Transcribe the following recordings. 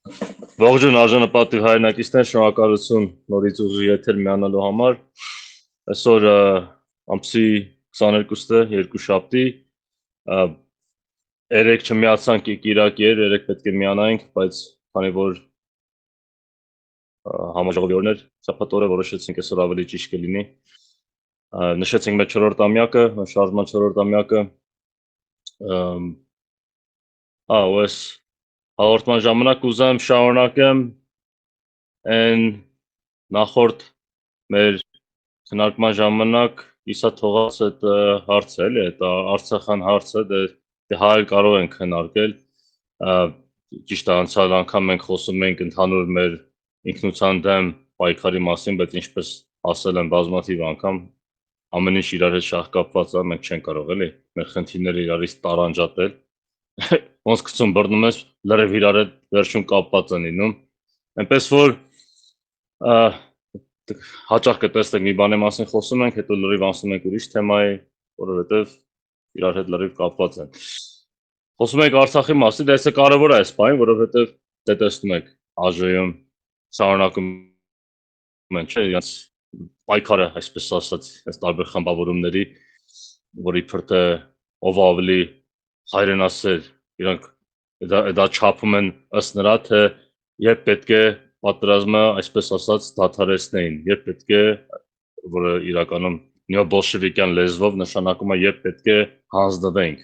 Ողջույն արժանապատիվ հայրենակիցներ, շնորհակալություն նորից ուղիղ եթեր միանալու համար։ Այսօր ամսի 22-ը երկուշաբթի, 3 չմիացանք Կիրակի էր, 3 պետք է միանայինք, բայց քանի որ համաժողովի օրն էր, շաբաթ օրը որոշեցինք այսօր ավելի ճիշտ կլինի։ Նշեցինք մեր 4-րդ ամյակը, շարժման 4-րդ ամյակը։ Այս հաղորդման ժամանակ ուզեմ շարունակեմ այն նախորդ մեր քննարկման ժամանակ իսա թողած այդ հարցը էլի, այդ Արցախյան հարցը, դե հայ կարող ենք քննարկել։ Ճիշտ է, անցյալ անգամ մենք խոսում ենք ընդհանուր մեր ինքնության դեմ պայքարի մասին, բայց ինչպես ասել եմ բազմաթիվ անգամ, ամեն ինչ իրար հետ շահկապված է, մենք չենք կարող էլի մեր խնդիրները իրարից տարանջատել։ Ոնց գցում բռնում ես, լրիվ իրար հետ վերջում կապված են լինում։ Այնպես որ հաճախ կտեսնեք մի բանի մասին խոսում ենք, հետո լրիվ անցնում ենք ուրիշ թեմայի, որովհետև իրար հետ լրիվ կապված են։ Խոսում ենք Արցախի մասին, դա կարևոր է այս բանը, որովհետև դե տեսնում եք ԱԺ-ում շարունակում են, չէ, իրենց պայքարը, այսպես ասած, այս տարբեր խմբավորումների, որ իբր թե ով ավելի հայրենասեր, իրանք դա չափում են ըստ նրա, թե երբ պետք է պատերազմը, այսպես ասած, դադարեցնեին, երբ պետք է, որը իրականում նեոբոլշևիկյան լեզվով նշանակում է, երբ պետք է հանձնվենք,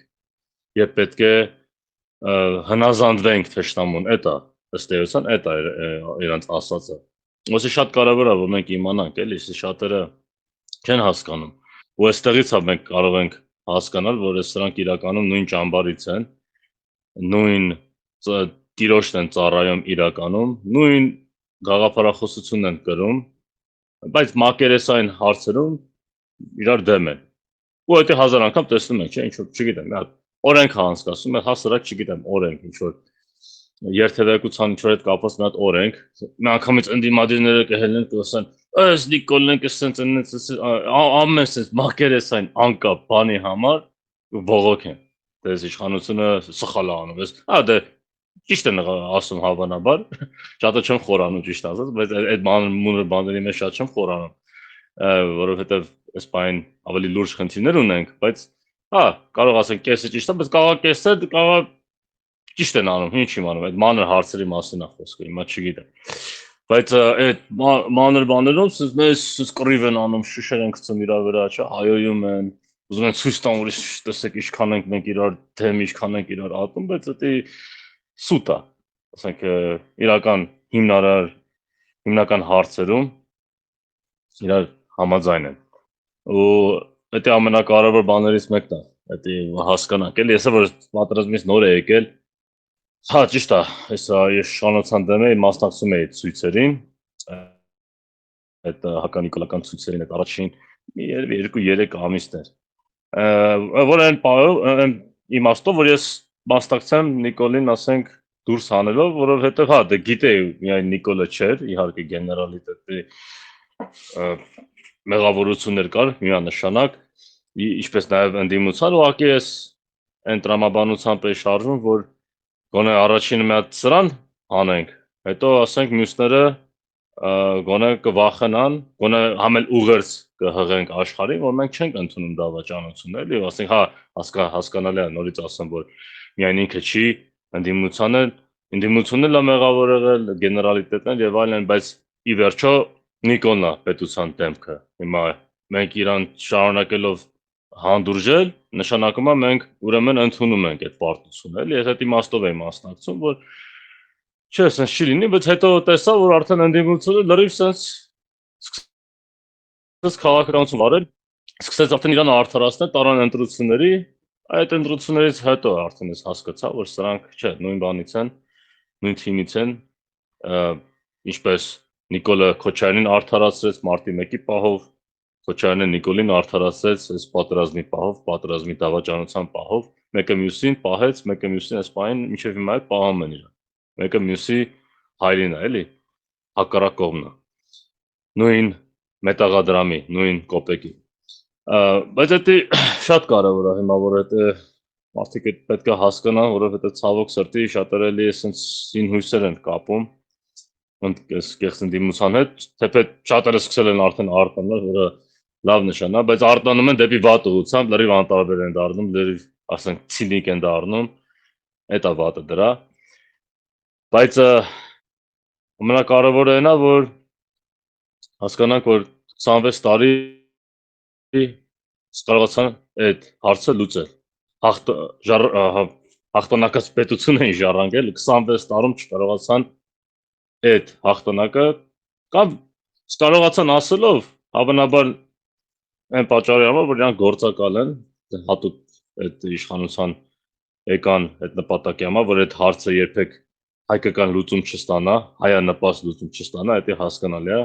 երբ պետք է հնազանդվենք թշնամուն, էտա, ըստ էության, էտա իրանց ասածը։ Ոսի շատ կարևոր է, որ մենք իմանանք, էլի, շատերը չեն հասկանում։ Ու այստեղից մենք կարող ենք հասկանալ, որ սրանք իրականում նույն ճամբարից են, նույն տիրոջն են ծառայում իրականում, նույն գաղափարախոսությունն են կրում, բայց մակերեսային հարցերում իրար դեմ են։ Ու դա 1000 անգամ տեսնում ենք, չէ՞, ինչ որ չգիտեմ, օրենք է անցկացում, հասարակ չգիտեմ, օրենք ինչ որ երթևեկության ինչ որ հետ կապված մի հատ օրենք, մի անգամից ընդդիմադիրները կհելնեն կասեն, «Ըս Նիկոլն ենք ասենց ամեն sense մակերեսային անկապ բանի համար բողոքեն»։ Դες իշխանությունը սխալ է անում, դե ճիշտ են ասում հավանաբար, շատը չեմ խորանում ճիշտ ասած, բայց այդ մունր բաների մեջ շատ չեմ խորանում, որովհետև այս բանին ավելի լուրջ խնդիրներ ունենք, բայց կարող ասենք կեսը ճիշտ է, բայց կարող կեսը կարող ճիշտ են անում, ինչ իմանում, այդ մանր հարցերի մասին է խոսքը, հիմա չգիտեմ։ Բայց այդ մանր բաներում մեզ կռիվ են անում, շշեր են գցում իրար վրա, չէ, հայոյում են, ուզում են ցույց տան, որ տեսեք ինչքան ենք մենք իրար դեմ, ինչքան ենք իրար ատում, բայց դա սուտ է, ասենք հիմնական հարցերում իրար համաձայն են։ Ու դա ամենակարևոր բաներից մեկն է, դա հասկանանք, էլի, ես որ պատերազմից նոր է եկել, ճիշտ է, ես շանոցան դեմ էի, մասնակցում էի ցույցերին, այդ հականիկոլական ցույցերին, այդ առաջին 2-3 ամիսներ։ Որ այն իմաստով, որ ես մասնակցեմ Նիկոլին, ասենք, դուրս հանելով, որովհետև դե գիտեի միայն Նիկոլը չէր, իհարկե գեներալիտետի մեղավորություններ կար, միանշանակ, ինչպես նաև ընդդիմության, ուղղակի ես այն տրամաբանությամբ էի շարժվում, որ գոնե առաջինը մի հատ սրան հանենք, հետո ասենք մյուսները գոնե կվախենան, գոնե համել ուղերձ կհղենք աշխարհին, որ մենք չենք ընդունում դավաճանություն, էլի, ասենք հասկանալի է, նորից ասեմ, որ միայն ինքը չի, ընդդիմությունն էլ է մեղավոր եղել, գեներալիտետն եւ այլն, բայց ի վերջո Նիկոլն է պետության դեմքը։ Հիմա մենք իրան շարունակելով հանդուրժել, նշանակում է մենք ուրեմն ընդունում ենք այդ պարտությունը, էլի, ես այդ իմաստով եմ մասնակցում, որ չէ, sense չի լինի, բայց հետո տեսա, որ արդեն ընդդիմությունը լրիվ sense սկսեց քաղաքականություն վարել, սկսեց արդեն իրան արդարացնել, տարան ընտրությունների, այդ ընտրություններից հետո արդեն ես հասկացա, որ սրանք, չէ, նույն բանից են, նույն թիմից են, ինչպես Նիկոլը Քոչարյանին արդարացրեց մարտի 1-ի պահով, Քոչարյանը Նիկոլին արդարացրեց այս պատերազմի պահով, պատերազմի դավաճանության պահով, մեկը մյուսին պահեց, մեկը մյուսին այս պահին մինչև հիմա էլ պահում են իրան։ Մեկը մյուսի հայրին է, էլի, հակառակ կողմն է։ Նույն մետաղադրամի, նույն կոպեկի։ Բայց դա շատ կարևոր է հիմա, որ մարդիկ պետք է հասկանան, որովհետեւ ցավոք սրտի շատերը էլի էսենց սին հույսեր են կապում կեղծ ընդդիմության հետ, թեպետ շատերը սկսել են արդեն արտանալ, որը լավ նշան է, բայց արտանում են դեպի վատ ուղղությամբ, լրիվ անտարբեր են դառնում, լրիվ ասենք ցինիկ են դառնում, այդ է վատը դրա։ Բայց ամենակարևորը այն է, որ հասկանանք, որ 26 տարի կարողացան այդ հարցը լուծել։ Հաղթանակած պետություն էին ժառանգել, 26 տարում չկարողացան այդ հաղթանակը կամ կարողացան ասելով, հավանաբար այն պատճառի համար, որ իրանք գործակալ են, հատուկ այդ իշխանության եկան այդ նպատակի համար, որ այդ հարցը երբեք հայկական լուծում չստանա, հայանպաստ լուծում չստանա, դա հասկանալի է։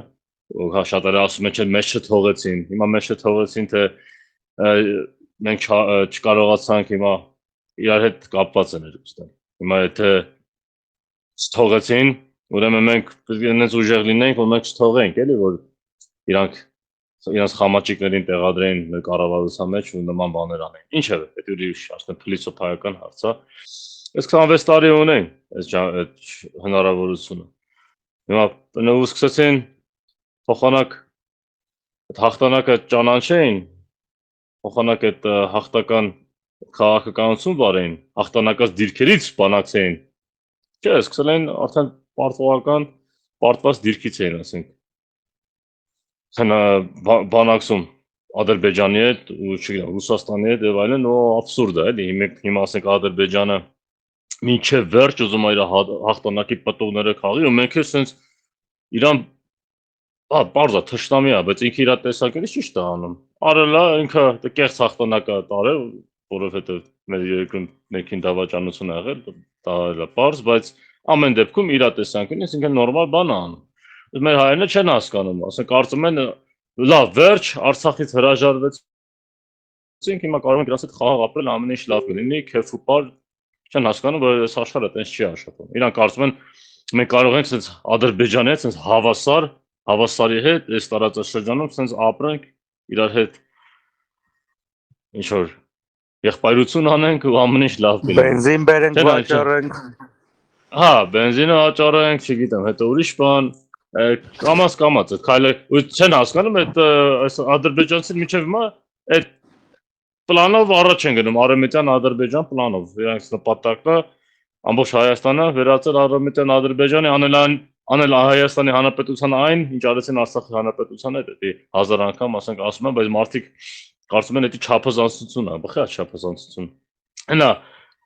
Շատերը ասում են, չէ, մեզ չթողեցին, հիմա մեզ չթողեցին, թե մենք չկարողացանք հիմա իրար հետ կապված են երկուսն։ Հիմա եթե չթողեցին, ուրեմն մենք այնպես ուժեղ լինենք, որ մենք չթողենք, էլի, որ իրանք խամաճիկներին տեղադրեն մեր կառավարության մեջ ու նման բաներ անեն։ Ինչևէ, դա ուրիշ, ասենք փիլիսոփայական հարց է։ Այս 26 տարի ունեն այս հնարավորությունը։ Հիմա նույն սկսեցին փոխանակ այդ հաղթանակը ճանաչեն, փոխանակ այդ հաղթական քաղաքականություն վարեն, հաղթանակած դիրքերից բանակցեն։ Չէ, սկսել են արդեն պարտվական պարտված դիրքից էին, ասենք բանակցում Ադրբեջանի հետ ու չգիտեմ Ռուսաստանի հետ եւ այլն, աբսուրդ է, էլի հիմա ասենք Ադրբեջանը մինչև վերջ ուզում է իր հաղթանակի պատողները քաղի ու մենք էլ sense իրան բարձա թշնամի է, բայց ինքը իր տեսակետից ճիշտ է անում։ Արելա ինքը կեղծ հաղթանակը տարել, որովհետեւ մեր երկրում ներքին դավաճանություն ա եղել, դա է բարձ, բայց ամեն դեպքում իր տեսանկյունից ինքը նորմալ բան է անում։ Մեր հայերենը չեն հասկանում, ասենք կարծում են լավ վերջ Արցախից հրաժարվեցինք, հիմա կարող ենք իրաց հետ խաղաղ ապրել, ամեն ինչ լավ կլինի, քեֆ ու պար, չեն հասկանում, որ այս աշխարհը այդպես չի աշխատում։ Իրանք կարծում են մենք կարող ենք sense Ադրբեջանի հետ sense հավասարի հետ այս տարածաշրջանում sense ապրենք իրար հետ ինչ որ եղբայրություն անենք ու ամեն ինչ լավ կլինի։ Բենզին բերենք վաճառենք։ Հա, բենզինը վաճառենք, չգիտեմ, հետո ուրիշ բան կամաց այդ քայլը ու չեն հասկանում այդ ադրբեջանցին միջև հիմա այդ պլանով առաջ են գնում արևմտյան Ադրբեջան պլանով իրանց նպատակը ամբողջ Հայաստանը վերածել արևմտյան Ադրբեջանի անել Հայաստանի Հանրապետության այն ինչ արեցին Արցախի Հանրապետության հետ դա 1000 անգամ ասենք ասում են բայց մարդիկ կարծում են դա չափազանցություն է բխա չափազանցություն հենա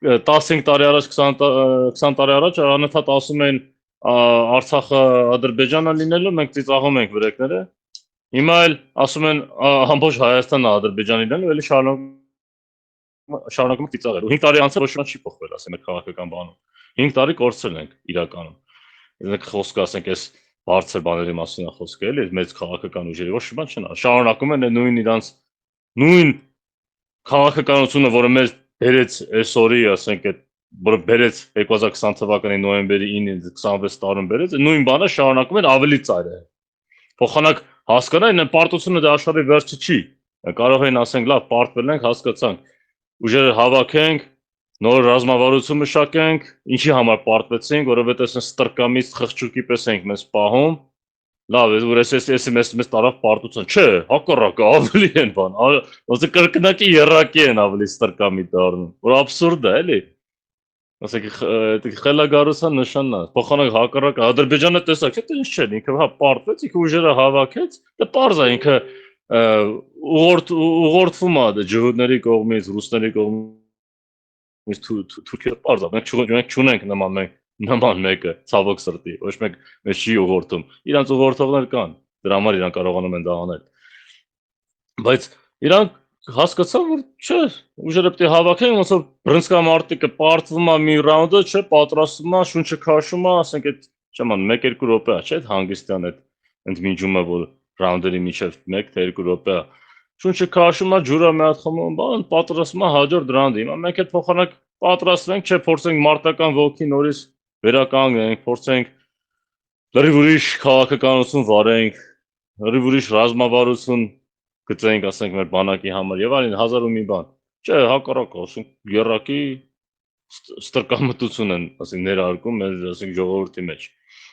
15 տարի առաջ 20 տարի առաջ անընդհատ ասում են Արցախը Ադրբեջանը լինելու մենք ծիծաղում ենք վրեկները հիմա էլ ասում են ամբողջ Հայաստանը Ադրբեջանի լինելու էլի շարունակում ծիծաղել 5 տարի անց ոչ մի չի փոխվել ասեմ այդ քաղաքական բանում 5 տարի կորցրել ենք իրականում իսկ խոսքը ասենք այս բարձր բաների մասին է խոսքը էլի մեծ քաղաքական ուժերի ոչ մի բան չնա շարունակում են նույն իրանց նույն քաղաքականությունը որը մեզ բերեց այսօրի ասենք այդ որը բերեց 2020 թվականի նոյեմբերի 9-ից 26 տարում բերեց նույն բանը շարունակում են ավելի ծայր է փոխանակ հասկանան այն պարտությունը դա աշխարհի վերջը չի կարող են ասենք լավ պարտվել ենք հասկացանք ուժերը հավաքենք նոր ռազմավարություն մշակենք ինչի համար պարտվեցինք որովհետեւ ասես ստրկամից խղճուկի պես ենք մեզ պահում լավ ես մեզ տարավ պարտություն չէ հակառակը ավելի են բան ոնց կրկնակի երակի են ավելի ստրկամի դառնում որ աբսուրդ է էլի ասեք խելագարության նշանն է փոխանակ հակառակը Ադրբեջանը տեսակ չէ ինչ չէ ինքը հա պարտվեց ինքը ուժերը հավաքեց դա պարզ է ինքը ուղղորդվում է ջհուդների կողմից ռուսների կողմից Թուրքիա պարզ է մենք չունենք նման մեկը ցավոք սրտի ոչ մեկ մեզ չի ուղղորդում իրանց ուղղորդողներ կան դրա համար իրանք կարողանում են դա անել բայց իրանք հասկացան որ չէ ուժերը պետք է հավաքեն ոնց որ բրնսկամարտիկը պարտվում է մի ռաունդը չէ պատրաստվում է շունչը քաշում է ասենք այդ չեմ 1-2 րոպե է չէ հանգստյան այդ ընդմիջումը որ ռաունդերի միջև 1-2 րոպե է շունչը քաշում է ջուրը մի հատ խմում բան պատրաստվում է հաջորդ ռաունդը հիմա մենք այդ փոխանակ պատրաստվենք չէ փորձենք մարտական ոգի նորից վերականգնենք, փորձենք լրիվ ուրիշ քաղաքականություն վարենք, լրիվ ուրիշ ռազմավարություն գծենք, ասենք մեր բանակի համար եւ այլն 1000 ու մի բան։ Չէ, հակառակը, ասենք երակի ստրկամտություն են, ասենք ներարկում մեր, ասենք ժողովրդի մեջ։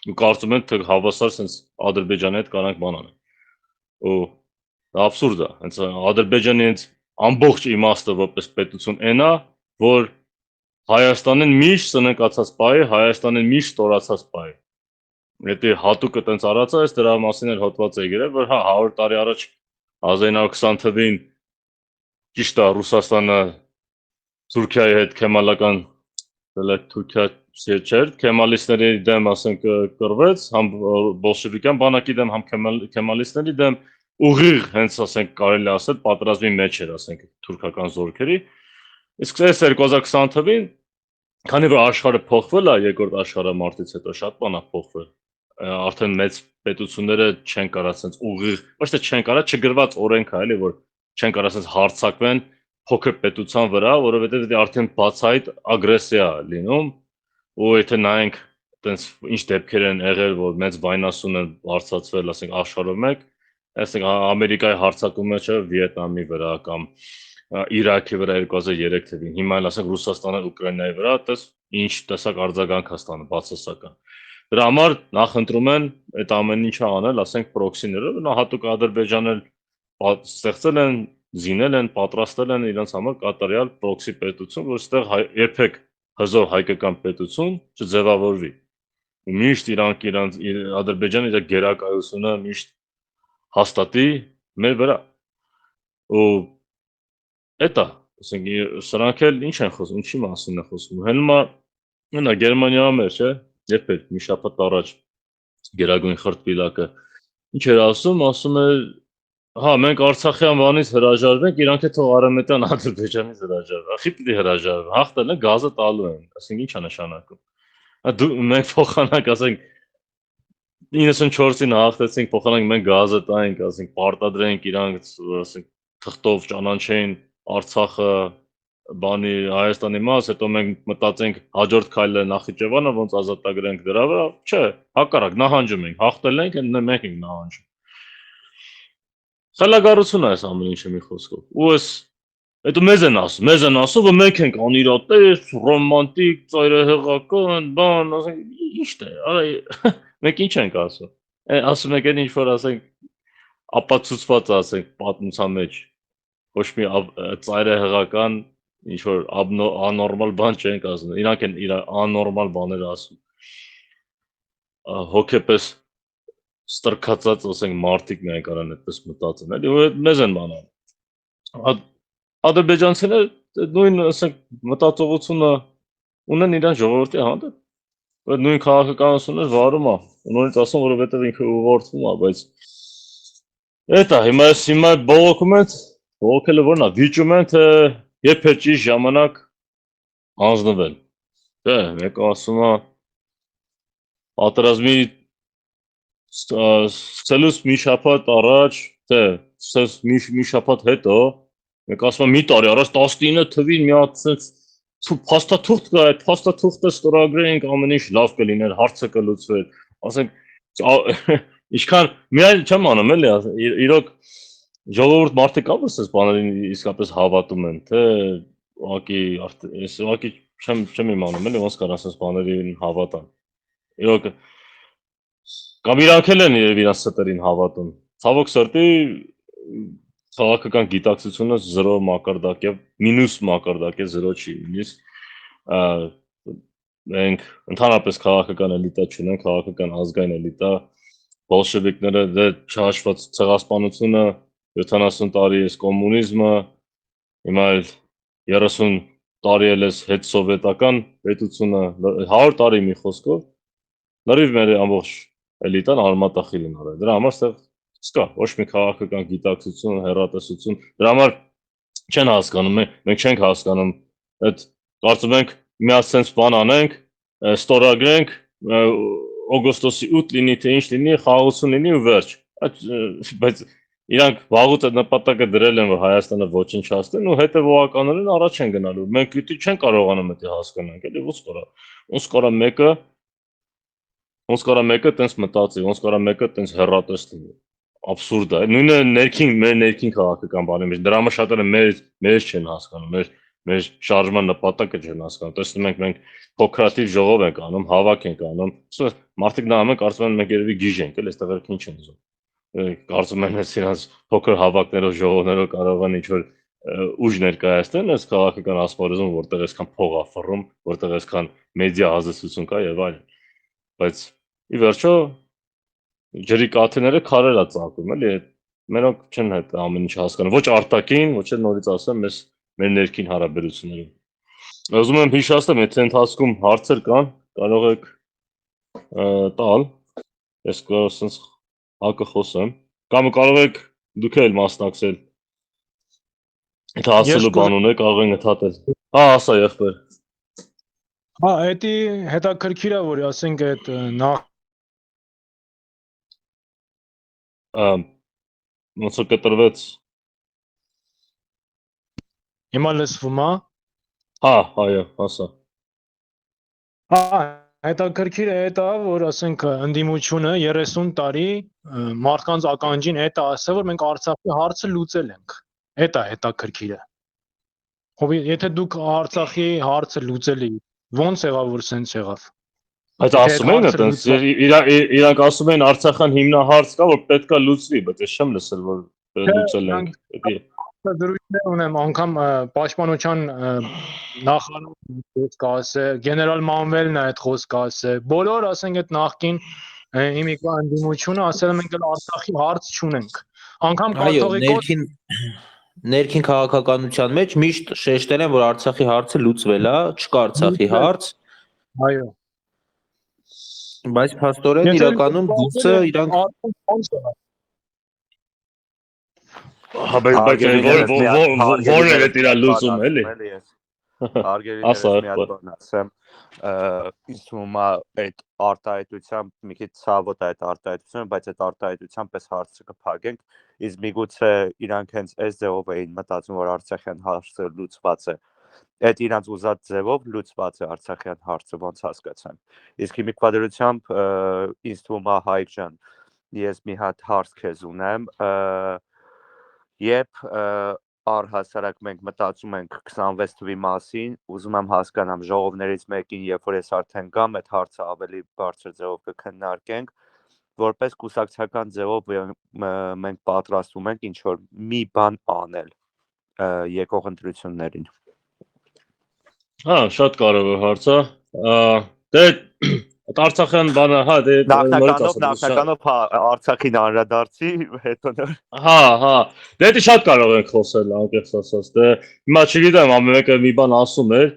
Ու կարծում են, թե հավասար sense Ադրբեջանի հետ կարանք բան անենք։ Ու absurd է, հենց Ադրբեջանի հենց ամբողջ իմաստը որպես պետություն այնա, որ Հայաստանին միշտ սնկացած պահի, Հայաստանին միշտ ստորացած պահի։ Եթե հատուկը տենց արած է, դրա մասին էլ հոդված է գրել, որ հա 100 տարի առաջ 1920 թվին ճիշտ է Ռուսաստանը Թուրքիայի հետ քեմալական Թուրքիա չէր, քեմալիստների դեմ ասենք կռվեց, համ բոլշևիկյան բանակի դեմ, համ քեմալիստների դեմ ուղիղ հենց ասենք կարելի ասել պատերազմի մեջ էր ասենք թուրքական զորքերի։ Իսկ այս 2020 թվին քանի որ աշխարհը փոխվել է երկրորդ աշխարհամարտից հետո շատ բան է փոխվել։ Արդեն մեծ պետությունները չեն կարա ասենց ուղիղ, ոչ թե չեն կարա, չգրված օրենք է, էլի որ չեն կարա ասենց հարցակվեն փոքր պետության վրա, որովհետև դա արդեն բացահայտ ագրեսիա է լինում, ու եթե նայենք այտենց ինչ դեպքեր են եղել, որ մեծ վայնասուն են բարձրացվել, ասենք աշխարհով մեկ, ասենք Ամերիկայի հարձակումը չէ Վիետնամի վրա կամ Իրաքի վրա 2003 թվին, հիմա էլ ասենք Ռուսաստանը Ուկրաինայի վրա, այդպես ինչ տեսակ արձագանք է ստանում բացասական։ Դրա համար նախընտրում են այդ ամեն ինչը անել, ասենք պրոքսիները, հատուկ Ադրբեջանը ստեղծել են, զինել են, պատրաստել են իրենց համար կատարյալ պրոքսի պետություն, որ այստեղ երբեք հզոր հայկական պետություն չձևավորվի։ Ու միշտ իրանք Ադրբեջանը իր գերակայությունը միշտ հաստատի մեր վրա։ Ու Էտա, ասենք սրանք էլ ինչ են խոսում, ինչի մասին է խոսում։ Հենա Գերմանիա մեր, չէ՞, երբ էր մի շաբաթ առաջ Գերագույն խրտվիլակը ինչ էր ասում էր, հա, մենք Արցախյան բանից հրաժարվենք, իրանք է թող Արեմետյան Ադրբեջանից հրաժարվեն։ Ախի պիտի հրաժարվեն, հաղթել են, գազը տալու են։ Ասենք ի՞նչ է նշանակում։ Մենք փոխանակ, ասենք 94-ին հաղթեցինք, փոխանակ մենք գազը տանք, ասենք պարտադրենք իրանք, ասենք թղթով ճանաչեն Արցախը բանի Հայաստանի մաս, հետո մենք մտածենք հաջորդ քայլը Նախիջևանը ոնց ազատագրենք դրա վրա, չէ, հակառակ նահանջում ենք, հաղթել ենք, մենք ենք նահանջում։ Խելագարություն է այս ամեն ինչը մի խոսքով։ Ու այդ մեզ են ասում, որ մենք ենք անիրատես, ռոմանտիկ, ծայրահեղական, բան, ասենք ի՞նչ է, արա մենք ինչ ենք ասում։ Ասում եք այն ինչ որ ասենք ապացուցված ասենք պատմության մեջ ոչ մի ծայրահեղական ինչ որ աննորմալ բան չենք ասում։ Իրանք են իր աննորմալ բաներ ասում։ Հոգեպես ստրկացած ասենք մարդիկ միայն կարան այդպես մտածեն, էլի ու մեզ են բանան։ Ադրբեջանցիները նույն ասենք մտածողությունը ունեն իրան ժողովրդի հանդեպ։ Այդ նույն քաղաքականությունը վարում է։ Նորից ասում որովհետև ինքը ուղղորդվում է, բայց էտա հիմա բողոքում են, բողոքելը որն է, վիճում են թե երբ է ճիշտ ժամանակ հանձնվել։ Դե, մեկը ասում է պատերազմի սկսելուց մի շաբաթ առաջ, թե մի շաբաթ հետո, մեկ ասում է մի տարի առաջ 19 թվին մի հատ փաստաթուղթ կա, այդ փաստաթուղթը ստորագրենք, ամեն ինչ լավ կլիներ, հարցը կլուծվեր։ Ասենք ինչքան միայն չեմ անում էլի, իրոք ժողովուրդ մարդիկ կա որ այս բաներին իսկապես հավատում են, թե ուղղակի չեմ իմանում էլի ոնց կարող ասես բաներին հավատան։ Իրոք կամ իրանք էլ են իրանց ստերին հավատում։ Ցավոք սրտի քաղաքական գիտակցությունը 0 մակարդակ է, մինուս մակարդակ է, 0 չի, նույնիսկ մենք ընդհանրապես քաղաքական էլիտա չունենք, քաղաքական ազգային էլիտա, բոլշևիկները դե չհաշված ցեղասպանությունը 70 տարի էս կոմունիզմը, հիմա 30 տարի էլ էս հետսովետական պետությունը, 100 տարի մի խոսքով, լրիվ մեր ամբողջ էլիտան արմատախիլ են արել։ Դրա համար ստեղ չկա ոչ մի քաղաքական գիտակցություն, հեռատեսություն։ Դրա համար չեն հասկանում, մենք չենք հասկանում, այդ կարծում ենք մի հատ sense բան անենք, ստորագրենք, օգոստոսի 8 լինի թե ինչ լինի, խաղաղություն լինի ու վերջ։ Բայց իրանք վաղուց այդ նպատակը դրել են, որ Հայաստանը ոչնչացնեն ու հետևողականորեն առաջ են գնալու։ Մենք պիտի չեն կարողանում դա հասկանանք, էլի ոնց կարա մեկը տենց մտածի, ոնց կարա մեկը տենց հեռատես լինի։ Absurd է։ Նույնը մեր ներքին քաղաքական բանի մեջ դրա համար շատերը մեր չեն հասկանում, մեր շարժման նպատակը չեն հասկանում։ Տեսնում ենք մենք փոքրաթիվ ժողով ենք անում, հավաք ենք անում։ Մարդիկ նայում են, կարծում են մենք երևի գիժ ենք, էլ այստեղ ինչ են ուզում։ Կարծում են ես իրանց փոքր հավաքներով, ժողովներով կարող են ինչ-որ ուժ ներկայացնել այս քաղաքական ասպարեզում, որտեղ այսքան փող է ֆռում, որտեղ այսքան մեդիա ազդեցություն կա եւ այլն։ Բայց ի վերջո ջրի կաթիլները քարեր է ծակում, էլի մենակ չեն այդ ամեն ինչ հասկանում։ Ոչ արտաքին, ոչ էլ նորից ասեմ, մեր ներքին հարաբերություններում։ Ուզում եմ հիշեցնեմ, եթե ընթացքում հարցեր կան, կարող եք տալ։ Ես կարող sense հակը խոսեմ։ Կամ կարող եք դուք էլ մասնակցել։ Եթե ասելու բան ունեք, կարող ենք ընդհատել։ Հա, ասա եղբայր։ Հա, էդի հետաքրքիր է, որ ասենք այդ նախ ոնց որ կտրվեց։ հիմա լսվում է։ Հա, այո, ասա։ Հա, հետաքրքիր է դա, որ ասենք ընդդիմությունը 30 տարի մարդկանց ականջին այդ ասա, որ մենք Արցախի հարցը լուծել ենք։ Դա հետաքրքիր է։ Հովի, եթե դուք Արցախի հարցը լուծել եք, ո՞նց եղավ, որ սենց եղավ։ Բայց ասում են այտենց իրանք ասում են Արցախյան հիմնահարց կա, որ պետքա լուծվի, բայց ես չեմ լսել, որ լուծել են։ Դրույթներ ունեմ, անգամ պաշտպանության նախարարը կասե, գեներալ Մանվելն է այդ խոսքը ասե։ Բոլոր ասենք այդ նախկին հիմիկվա ընդդիմությունը ասել են մենք Արցախի հարց չունենք։ Անգամ կաթողիկոս ներքին քաղաքականության մեջ միշտ շեշտել են, որ Արցախի հարցը լուծվել է, չկա Արցախի հարց։ Այո։ Բայց փաստորեն իրականում դուրսը իրանք հա բայց որն է դա լուծում էլի։ Հարգելիներս մի հատ բան ասեմ, ինձ թվում է այդ արտահայտությամբ մի քիչ ցավոտ է այդ արտահայտությունը, բայց այդ արտահայտությամբ պես հարցը կփակենք, իսկ միգուցե իրանք հենց այս ձևով էին մտածում, որ Արցախյան հարցը լուծված է։ Այդ իրանց ուզած ձևով լուծված է Արցախյան հարցը, ոնց հասկացան։ Իսկ հիմիկվա դրությամբ ինձ թվում է Հայկ ջան, ես մի հատ հարց քեզ ունեմ, երբ առհասարակ մենք մտածում ենք 26 թվի մասին, ուզում եմ հասկանամ ժողովներից մեկին, երբ որ ես արդեն գամ, այդ հարցը ավելի բարձր ձևով կքննարկենք, որպես կուսակցական ձևով մենք պատրաստվում ենք ինչ որ մի բան անել եկող ընտրություններին։ Հա, շատ կարևոր հարց է։ Դե Արցախյան բանը, հա, դե նախնականով Արցախին անդրադարձի, հետո Հա, դե դա շատ կարող ենք խոսել, անկեղծ ասած։ Դե հիմա չգիտեմ, ամեն մեկը մի բան ասում էր,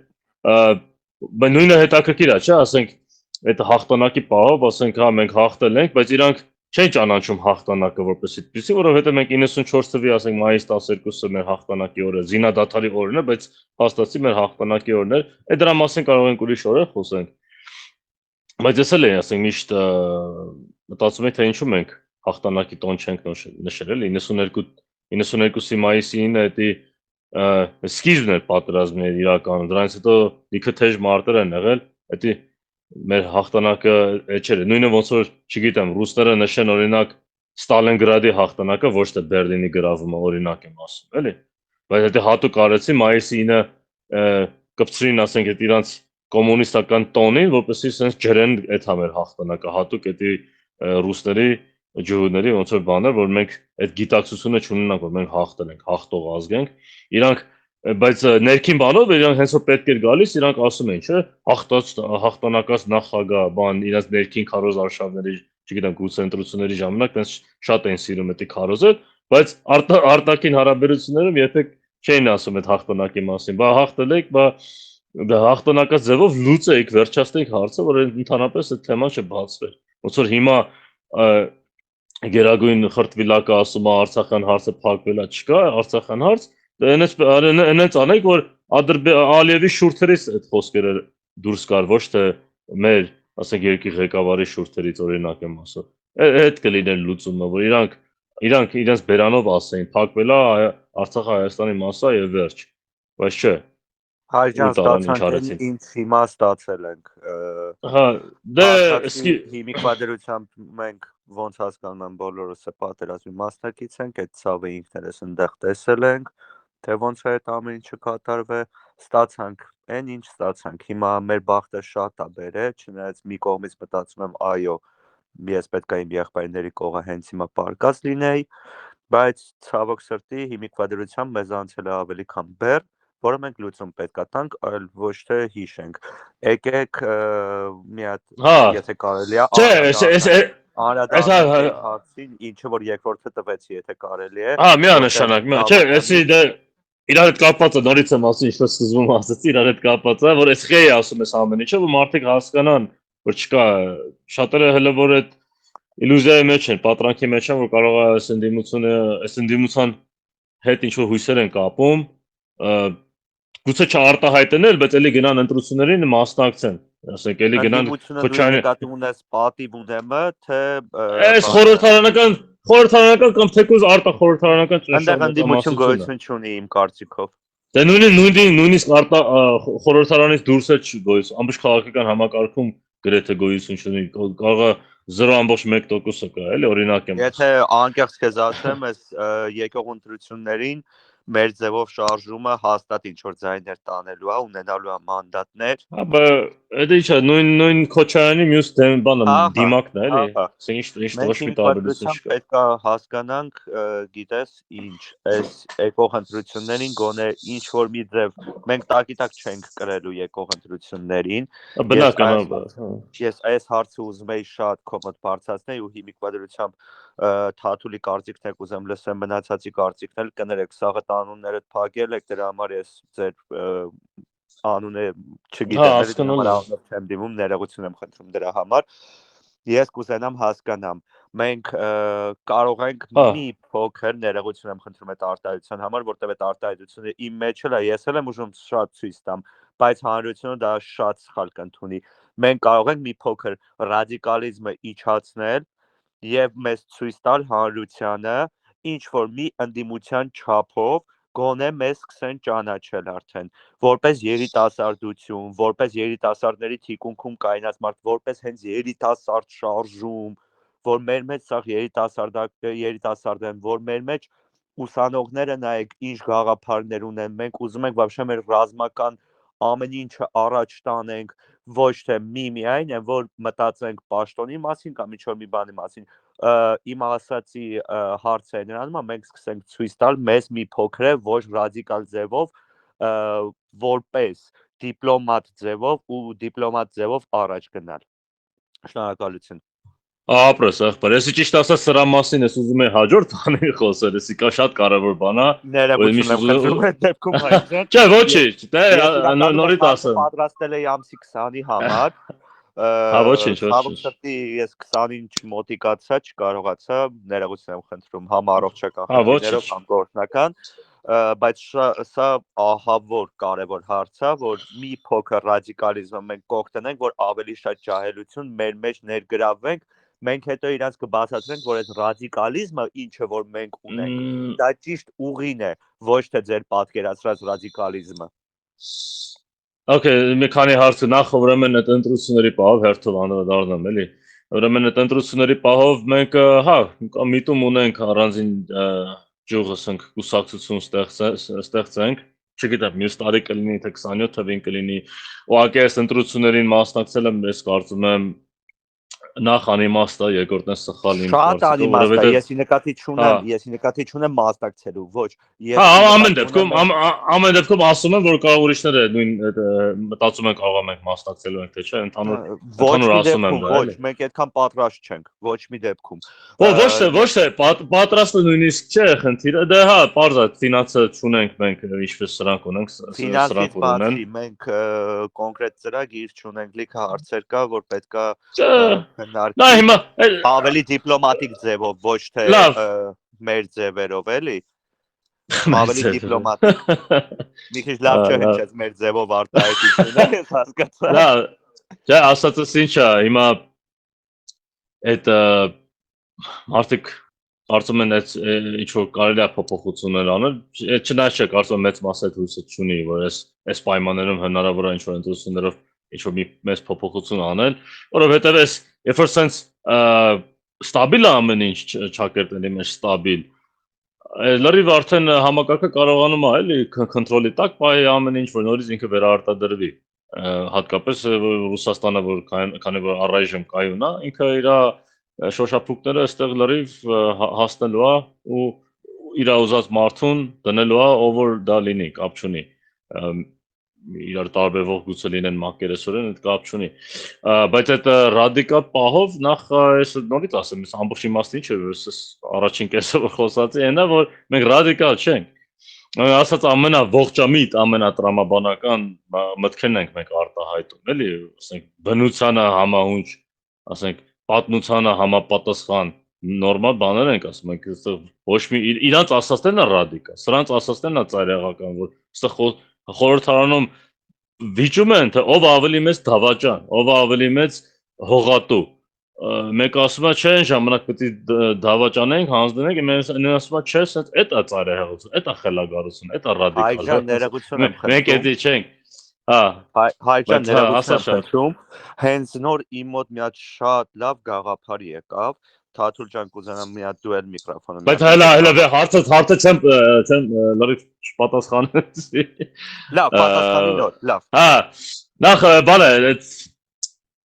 բայց նույնը հետաքրքիր է, չէ՞, ասենք այդ հաղթանակի պահով, ասենք հա մենք հաղթել ենք, բայց իրանք չեն ճանաչում հաղթանակը որպես այդպեսի, որովհետև մենք 94 թվի, ասենք մայիս 12-ը մեր հաղթանակի օրը, զինադադարի օրն է, բայց փաստացի մեր հաղթանակի օրն էր։ Այդ դրա մասին կարող ենք ուրիշ օրը խոսենք։ Բայց ես էլ եմ, ասենք միշտ մտածում եմ, թե ինչու մենք հաղթանակի տոն չենք նշել, էլի 92-ի մայիսի 9-ը դա սկիզբն էր պատերազմի իրականում, դրանից հետո լիքը թեժ մարտեր են եղել, դա մեր հաղթանակը չէր, նույնը ոնց որ, չգիտեմ, ռուսները նշեն օրինակ Ստալինգրադի հաղթանակը, ոչ թե Բերլինի գրավումը, օրինակ եմ ասում, էլի։ Բայց դա հատուկ արեցի մայիսի 9-ը կպցրին, ասենք, այդ իրանց կոմունիստական տոնին, որպեսզի sense ջրեն այդ համեր հաղթանակը, հատուկ էդի ռուսների ջհուդների ոնց որ բաներ, որ մենք այդ գիտակցությունը չունենանք, որ մենք հաղթել ենք, հաղթող ազգ ենք։ Իրանք բայց ներքին բանով իրանք հենց որ պետք էր գալիս, իրանք ասում են, չէ, հաղթանակած նախագահ, բան, իրանք ներքին քարոզ արշավների, չգիտեմ, գուցե ընտրությունների ժամանակ տենց շատ են սիրում դա քարոզել, բայց արտաքին հարաբերություններում երբեք չէին ասում այդ հաղթանակի մասին։ Բա հաղթել եք, բա դա հաղթանակած ձևով լուծեիք, վերջացրեք հարցը, որ ընդհանրապես այդ թեման չբացվեր։ Ոնց որ հիմա Գերագույն խրտվիլակը ասում է Արցախյան հարցը փակվել է, չկա Արցախյան հարց, այնպես անենք, որ Ալիևի շուրթերից այդ խոսքերը դուրս գար, ոչ թե մեր, ասենք, երկրի ղեկավարի շուրթերից օրինակ եմ ասում։ Այդ կլիներ լուծումը, որ իրանք իրենց բերանով ասեին, փակվել է Արցախը Հայաստանի մաս է եւ վերջ։ Բայց չէ։ Հայջան ստացանք ինչ հիմա ստացել ենք։ Հա, դե հիմիկվա դրությամբ մենք ոնց հասկանում եմ բոլորս է պատերազմի մասնակից ենք, այդ ցավը ինքներս այնտեղ տեսել ենք, թե ոնց է այդ ամեն ինչը կատարվե, ստացանք, այն ինչ ստացանք։ Հիմա մեր բախտը շատ է բերել, չնայած մի կողմից մտածում եմ, այո, ես պետք է իմ եղբայրների կողը հենց հիմա պարկած լինեի, բայց ցավոք սրտի հիմիկվա դրությամբ մեզ անցել է ավելի քան բեռ, որը մենք լուծում պետք է տանք, այլ ոչ թե հիշենք։ Եկեք մի հատ, եթե կարելի է, անդրադառնանք հարցին, ինչը որ երկրորդը տվեցի, եթե կարելի է։ Միանշանակ, չէ, էսի դե իրար հետ կապված է, նորից եմ ասում, ինչպես սկզբում ասացի, իրար հետ կապված է, որ էս խեյ ասում ես ամեն ինչը, որ մարդիկ հասկանան, որ չկա, շատերը հələ որ այդ իլյուզիայի մեջ են, պատրանքի մեջ են, որ կարող է այս ընդդիմության հետ ինչ որ հույսեր են կապում, գուցե չարտահայտել, բայց էլի գնան ընտրություններին մասնակցեն, ասենք էլի գնան Քոչարյանի նկատի ունես պատիվ ունեմը, թե այս խորհրդարանական կամ թեկուզ արտախորհրդարանական այնտեղ ընդդիմություն գոյություն չունի իմ կարծիքով։ Դե նույնիսկ խորհրդարանից դուրս է գոյություն, ամբողջ քաղաքական համակարգում գրեթե գոյություն չունի, կարող է 0.1% կա, էլի օրինակ եմ։ Եթե անկեղծ քեզ ասեմ, այս եկող ընտրություններին մեր ձևով շարժումը հաստատ ինչ որ ձայներ տանելու է, ունենալու է մանդատներ։ Հա, դա ի՞նչ է, նույն Քոչարյանի մյուս բանը դիմակն է, էլի։ Ինչ ոչ մի տարբերություն չկա։ Պետք է հասկանանք, գիտես, ինչ, այս եկող ընտրություններին գոնե ինչ որ մի ձև մենք տակիտակ չենք կրելու եկող ընտրություններին։ Բնականաբար։ Ես այս հարցը ուզում եի շատ քո մոտ բարձրացնել ու հիմիկվա դրությամբ Թաթուլի կարծիքն եք ուզեմ լսեմ, մնացածի կարծիքն էլ կներեք, սաղը անունները փակել եք, դրա համար ես ձեր անունը չգիտեմ, չեմ դիմում, ներողություն եմ խնդրում դրա համար։ Ես կուզենամ հասկանամ, մենք կարող ենք մի փոքր ներողություն եմ խնդրում այդ արտահայտության համար, որտեղ այդ արտահայտությունը իմ մեջ էլ է, ես էլ եմ ուզում շատ ցույց տամ, բայց հանրությունը դա շատ սխալ կընդունի։ Մենք կարող ենք մի փոքր ռադիկալիզմը իջացնել եւ մեզ ցույց տալ հանրությանը ինչ որ մի ընդդիմության չափով գոնե մեզ սկսեն ճանաչել արդեն որպես երիտասարդություն, որպես երիտասարդների թիկունքում կայնած մարդ, որպես հենց երիտասարդ շարժում, որ մեր մեջ սա երիտասարդ են, որ մեր մեջ ուսանողները նայեք ինչ գաղափարներ ունեն, մենք ուզում ենք вообще մեր ռազմական ամեն ինչը առաջ տանենք, ոչ թե միայն են, որ մտածենք պաշտոնի մասին կամ ինչ-որ մի բանի մասին, իմ ասացի հարցը նրանում է, մենք սկսենք ցույց տալ մեզ մի փոքր է, ոչ ռադիկալ ձևով, որպես դիպլոմատ ձևով ու դիպլոմատ ձևով առաջ գնալ։ Շնորհակալություն։ Ապրես ախպեր, ես ճիշտ ասած սրա մասին ես ուզում եի հաջորդ բաների խոսել, էսի կա շատ կարևոր բան է։ Ներողություն եմ խնդրում այդ դեպքում հայրեն։ Չէ, ոչինչ, դե նորից ասեմ։ Պատրաստել էի ամսի 20-ի համար։ Հա, ոչինչ։ Սրտի ես 20-ին չմոտիկացա, չկարողացա, ներողություն եմ խնդրում, համ առողջական խնդիրներով, համ գործնական, բայց սա ահա որ կարևոր հարց է, որ մի փոքր ռադիկալիզմը մենք կողտնենք, որ ավելի շատ ջահելություն մեր մեջ ներգրավենք, մենք հետո իրանց կբացատրենք, որ այդ ռադիկալիզմը, ինչը որ մենք ունենք, դա ճիշտ ուղին է, ոչ թե ձեր պատկերացրած ռադիկալիզմը։ Okay, մի քանի հարց նախ ուրեմն այդ ընտրությունների պահով հերթով անդրադառնամ, էլի։ Ուրեմն այդ ընտրությունների պահով մենք, հա, միտում ունենք առանձին ջուղ, ասենք, կուսակցություն ստեղծենք, չգիտեմ, մյուս տարի կլինի, թե 27 թվին կլինի, ուղղակի այս ընտրություններին մասնակցել եմ, ես կարծում եմ նախ անիմաստ է, երկրորդն է սխալ իմ կարծիքով, շատ անիմաստ է, ես նկատի չունեմ մասնակցելու, ոչ։ Հա, ամեն դեպքում ասում եմ, որ կարող ուրիշները նույն մտածում են կարող ենք մասնակցելու ենք, թե չէ, ընդհանուր ասում եմ դա։ Ոչ, մենք այդքան պատրաստ չենք, ոչ մի դեպքում։ Ոչ թե, պատրաստը նույնիսկ չէ խնդիրը, դե հա, պարզ է, ֆինանսը չունենք մենք, ինչպես սրանք ունենք, սրանք ունեն։ Մենք կոնկրետ ծրագիր չունենք, լիքը հարցեր կա, որ պետք է Նա հիմա ավելի դիպլոմատիկ ձևով, ոչ թե մեր ձևերով, էլի։ Ավելի դիպլոմատիկ։ Մի քիչ լավ չէ հենց մեր ձևով արտահայտությունը, ես հասկացա։ Լավ, չէ, ասածս ինչ է, հիմա այդ մարդիկ կարծում են այդ ինչ որ կարելի է փոփոխություններ անել, չնայած չէ, կարծում եմ մեծ մասը հույսը չունի, որ այս պայմաններում հնարավոր է ինչ որ ընտրություններով ինչ որ մի մեծ փոփոխություն անել, որովհետև երբ որ sense ստաբիլ է ամեն ինչ ճակերտների մեջ ստաբիլ։ Լրիվ արդեն համակարգը կարողանում է էլի կոնտրոլի տակ բայ ամեն ինչ որ նորից ինքը վերարտադրվի։ Հատկապես Ռուսաստանը որ քանի որ առայժմ կայուն է, ինքը իր շոշափուկները այստեղ լրիվ հասնելու է ու իր ուզած մարդուն դնելու է, ով որ դա լինի, կապ չունի։ Իրար տարբերվող գուցե լինեն մակերեսորեն, այդ կապ չունի։ Բայց այդ ռադիկալ պահով նախ ես նորից ասեմ, ես ամբողջ իմաստը ինչ է, ես առաջին կեսը որ խոսացի, այնա որ մենք ռադիկալ չենք։ Ասած ամենաողջամիտ, ամենատրամաբանական մտքերն ենք մենք արտահայտում, էլի, ասենք բնությանը համահունչ, ասենք պատմությանը համապատասխան նորմալ բաներ ենք ասում, մենք այստեղ ոչ մի իրանց ասածներն է ռադիկալ, սրանց ասածներն է ծայրահեղական, որ այստեղ խորհրդարանում վիճում են, թե ով ավելի մեծ դավաճան, ով ավելի մեծ հողատու։ Մեկ ասում է, չէ, ժամանակ պետք է դավաճանենք, հանձնենք, մյուսն ասում է, չէ, սենց էդ է ծայրահեղություն, էդ է խելագարություն, էդ է ռադիկալ։ Հայջան ներողություն եմ խնդրում։ Մենք էդի չենք։ Հա, Հայջան ներողություն եմ խնդրում։ Հենց նոր իմ մոտ մի հատ շատ լավ գաղափար եկավ։ Թաթուլ ջան կուզենամ մի հատ դու էլ միկրոֆոնը։ Բայց հələ հարցը չեմ լրիվ չպատասխանեցի։ Լավ, պատասխանի նոր, լավ։ Հա, նախ բանը այդ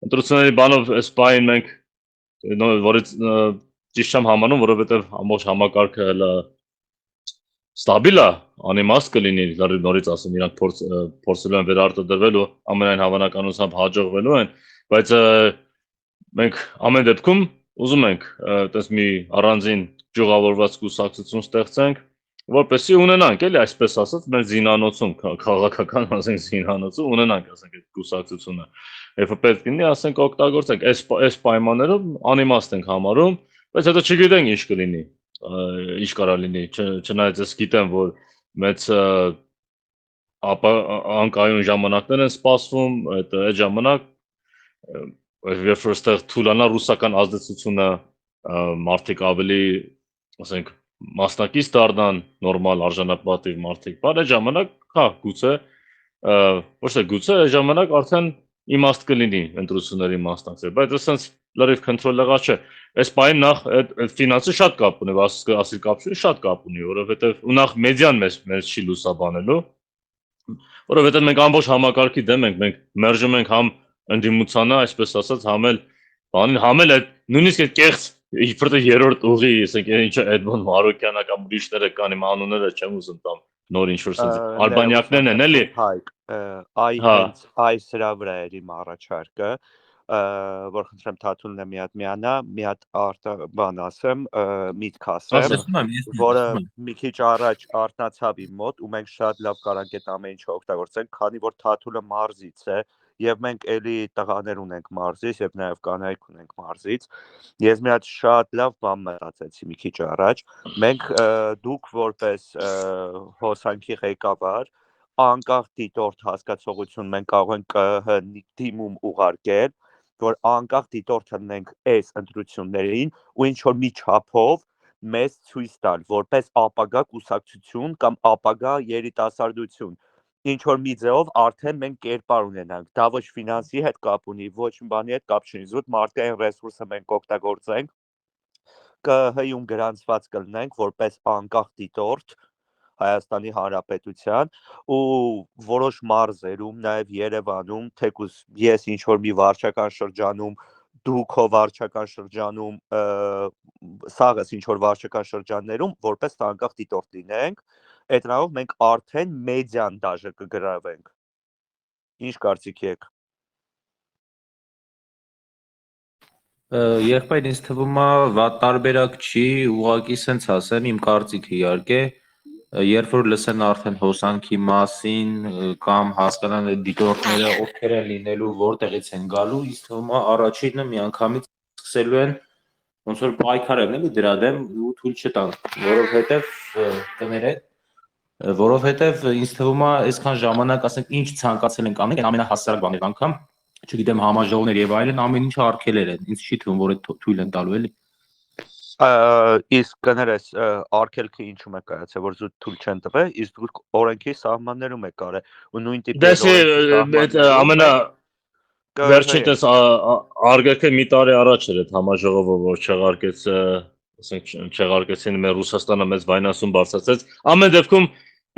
ընտրությունների բանով այս բային մենք որից ճիշտ չեմ համանում, որովհետև ամբողջ համակարգը հələ ստաբիլ է, անիմաստ կլինի, լրիվ նորից ասում, իրանք փորձելու են վերարտադրվել ու ամենայն հավանականությամբ հաջողվելու են, բայց մենք ամեն դեպքում ուզում ենք այդպես մի առանձին ճյուղավորված կուսակցություն ստեղծենք, որպեսզի ունենանք, էլի այսպես ասած, մեր զինանոցում, քաղաքական ասենք զինանոցում ունենանք, ասենք այդ կուսակցությունը։ Երբ պետք լինի, ասենք օգտագործենք, այս պայմաններում անիմաստ ենք համարում, բայց հետո չգիտենք ինչ կլինի, ինչ կարա լինի, չնայած ես գիտեմ, որ մեծ անկայուն ժամանակներ են սպասվում, այդ ժամանակ երբ որ այստեղ թուլանա ռուսական ազդեցությունը մարդիկ ավելի, ասենք, մասնակից դառնան, նորմալ արժանապատիվ մարդիկ, բայց այդ ժամանակ, հա, գուցե, ոչ թե գուցե, այդ ժամանակ արդեն իմաստ կլինի ընտրությունների մասնակցել, բայց ասենց լրիվ կոնտրոլ եղած չէ։ Այս բանը նախ այդ ֆինանսը շատ կապ ունի, ասի կապ ունի, շատ կապ ունի, որովհետև ու նախ մեդիան մեզ չի լուսաբանելու, որովհետև մենք ամբողջ համակարգի դեմ ենք, մենք մերժում ենք համ ընդդիմությանը, այսպես ասած, համել այդ նույնիսկ այդ կեղծ իբրտե երրորդ ուղի, ասենք, ինչը Էդմոն Մարոկյանը կամ ուրիշները կան, իմ անունները չեմ ուզում տամ, նոր ինչ-որ ալբանիակներն են, էլի։ Այս սրա վրա էր իմ առաջարկը, որ խնդրեմ Թաթուլն է մի հատ բան ասեմ, միտք ասեմ, որը մի քիչ առաջ արթնացավ իմ մոտ ու մենք շատ լավ կարանք այդ ամեն ինչը օգտագործենք, քանի որ Թաթուլը մարզից է եւ մենք էլի տղաներ ունենք մարզից եւ նաեւ կանայք ունենք մարզից։ Ես մի հատ շատ լավ բան մտածեցի մի քիչ առաջ։ Մենք դուք որպես հոսանքի ղեկավար անկախ դիտորդ հասկացողություն մենք կարող ենք դիմում ուղարկել, որ անկախ դիտորդ հնենք այս ընտրություններին ու ինչ որ մի չափով մեզ ցույց տալ որպես ապագա կուսակցություն կամ ապագա երիտասարդություն ինչ որ մի ձևով արդեն մենք կերպար ունենանք, դա ոչ ֆինանսի հետ կապ ունի, ոչ մի բանի հետ կապ չունի, զուտ մարդկային ռեսուրսը մենք օգտագործենք, ԿՀ-ում գրանցված կլինենք որպես անկախ դիտորդ Հայաստանի Հանրապետության ու որոշ մարզերում, նաև Երևանում, թեկուզ ես ինչ որ մի վարչական շրջանում, դուք ով վարչական շրջանում, սաղս ինչ որ վարչական շրջաններում որպես անկախ դիտորդ լինենք, այդրանով մենք արդեն մեդիան դաժե կգրավենք։ Ինչ կարծիք եք։ Եղբայր ինձ թվում է վատ տարբերակ չի, ուղղակի սենց ասեմ, իմ կարծիքը իհարկե, երբ որ լսեն արդեն հոսանքի մասին կամ հասկանան այդ դիտորդները ովքեր են լինելու, որտեղից են գալու, ինձ թվում է առաջինը միանգամից սկսելու են ոնց որ պայքարել էլի դրա դեմ ու թույլ չտան, որովհետև ինձ թվում է այսքան ժամանակ ասենք ինչ ցանկացել ենք անենք, ամենահասարակ բաներ անգամ, չգիտեմ համաժողովներ եւ այլն ամեն ինչը արգելել են, ինձ չի թվում որ այդ թույլ են տալու էլի։ Իսկ կներես արգելքը ինչու՞մ է կայացել, որ զուտ թույլ չեն տվել, իսկ դուք օրենքի սահմաններում եք արել ու նույն տիպի Վերջին տես արգելքը մի տարի առաջ էր այդ համաժողովը, որ չեղարկեց, ասենք չեղարկեցին մեր Ռուսաստանը մեծ վայնասուն բարձրացեց։ Ամեն դեպքում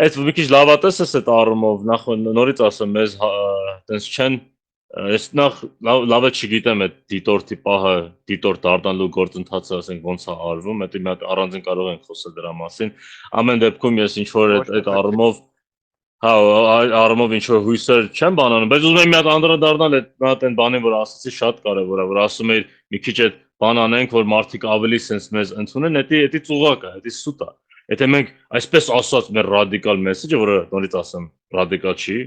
այդ մի քիչ լավատես է այդ առումով, նախ նորից ասեմ, մեզ տես չեն, ես նախ լավը չգիտեմ այդ դիտորդի պահը, դիտորդ դառնալու գործընթացը, ասենք ոնց է արվում, դա մի հատ առանձին կարող ենք խոսել դրա մասին։ Ամեն դեպքում ես ինչ որ այդ առումով Հա, առումով ինչ որ հույսեր չեմ բանանում, բայց ուզում եմ մի հատ անդրադառնալ այդ այն բանին, որ ասացի, շատ կարևոր է, որ ասում էի մի քիչ այդ բան անենք, որ մարդիկ ավելի sense մեզ ընդունեն, դա ծուղակ է, դա սուտ է։ Եթե մենք այսպես ասած մեր ռադիկալ մեսեջը, որը նորից ասեմ, ռադիկալ չի,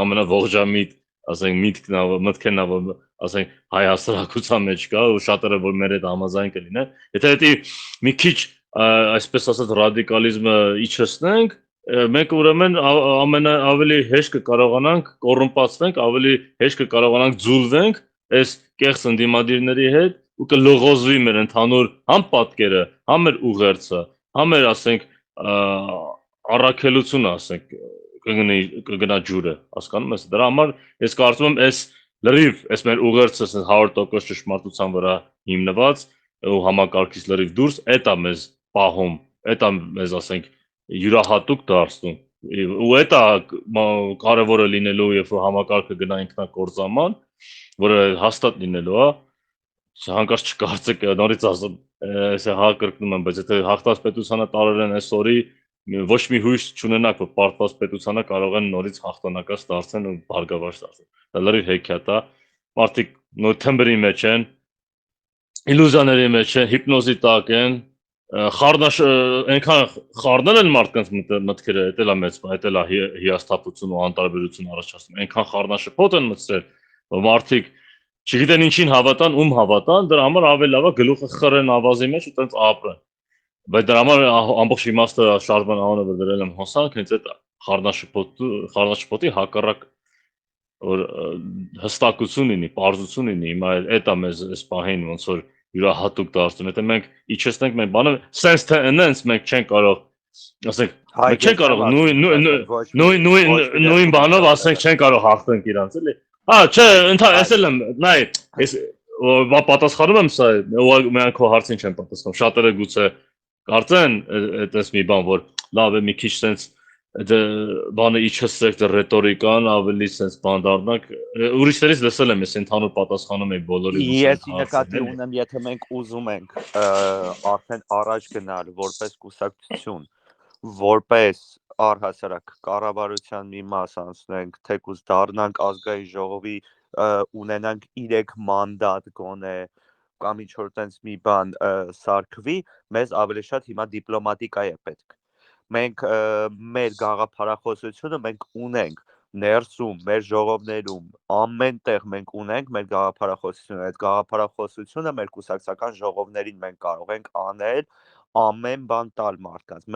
ամենաողջամիտ, ասենք մտքն է, որ ասենք հայ հասարակության մեջ կա ու շատերը որ մեր հետ համաձայն կլինեն, եթե դա մի քիչ այսպես ասած ռադիկալիզմը իջեցնենք, մենք ուրեմն ավելի հեշտ կկարողանանք կոռումպացվենք, ավելի հեշտ կկարողանանք ձուլվենք այս կեղծ ընդդիմադիրների հետ ու կլողոզվի մեր ընդհանուր համ պատկերը, համ մեր ուղերձը, համ մեր ասենք առաքելությունը, ասենք կգնա ջուրը, հասկանում ես։ Դրա համար ես կարծում եմ այս լրիվ, այս մեր ուղերձը 100% ճշմարտության վրա հիմնված ու համակարգից լրիվ դուրս, դա մեզ պահում, դա մեզ ասենք յուրահատուկ դարձնում ու դա կարևորը լինելու երբ որ համակարգը գնա ինքնակործաման, որը հաստատ լինելու է, հանկարծ չկարծեք նորից ասեմ, ես հակրկնում եմ, բայց եթե հաղթած պետությանը տարերեն այսօրի ոչ մի հույս չունենաք, որ պարտված պետությանը կարող են նորից հաղթանակած դարձնել ու բարգավաճ դարձնել։ Դա լրիվ հեքիաթ է, մարդիկ թմբրի մեջ են, իլյուզիաների մեջ են, հիպնոզի տակ են, այնքան խառնել են մարդկանց մտքերը, դա է մեծ բան, դա է հիասթափություն ու անտարբերություն առաջացնում, այնքան խառնաշփոթ են մտցրել, որ մարդիկ չգիտեն ինչին հավատան, ում հավատան, դրա համար ավելի լավ է գլուխը խրեն ավազի մեջ ու տենց ապրեն։ Բայց դրա համար ամբողջ իմաստը շարժման անունը որ դրել եմ հոսանք, հենց այդ խառնաշփոթի հակառակ որ հստակություն լինի, պարզություն լինի, հիմա դա մեզ այս պահին ոնց որ յուրահատուկ դարձնում, եթե մենք իջեցնենք մեր բանը, sense թե այնց մենք չենք կարող, ասենք, մենք չենք կարող նույն բանով ասենք չենք կարող հաղթենք իրանց, էլի։ Հա, չէ, ասել եմ, նայ, ես պատասխանում եմ սա, միայն քո հարցին չեմ պատասխանում, շատերը գուցե կարծեն այդպես մի բան, որ լավ է մի քիչ sense բանը իջեցրեք ռետորիկան, ավելի sense բան դառնանք, ուրիշներից լսել եմ, ես ընդհանուր պատասխանում եմ բոլորի Ես նկատի ունեմ, եթե մենք ուզում ենք արդեն առաջ գնալ որպես կուսակցություն, որպես առհասարակ կառավարության մի մաս անցնենք, թեկուզ դառնանք ազգային ժողովի ունենանք 3 մանդատ գոնե կամ ինչ-որ տենց մի բան սարքվի, մեզ ավելի շատ հիմա դիպլոմատիկա է պետք։ Մենք մեր գաղափարախոսությունը մենք ունենք ներսում, մեր ժողովներում, ամեն տեղ մենք ունենք մեր գաղափարախոսությունը, այդ գաղափարախոսությունը մեր կուսակցական ժողովներին մենք կարող ենք անել ամեն բան տալ մարդկանց։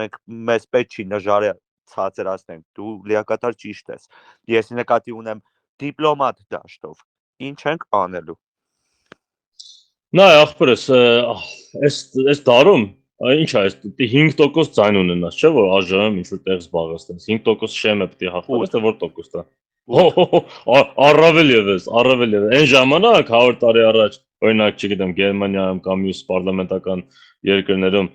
Մեզ պետք չի նժարը ցածրացնենք, դու լիակատար ճիշտ ես։ Ես նկատի ունեմ դիպլոմատ դաշտով, ինչ ենք անելու։ Նա ախպերս, այս դարում, ինչ է, 5% ձայն ունենաս, չէ, որ ԱԺՄ ինչ-որ տեղ զբաղեցնես, 5% շեմ է պիտի հաղթես, թե որ տոկոս դա։ Առավել ևս, այն ժամանակ 100 տարի առաջ, օրինակ, չգիտեմ, Գերմանիայում կամ մյուս պարլամենտական երկրներում,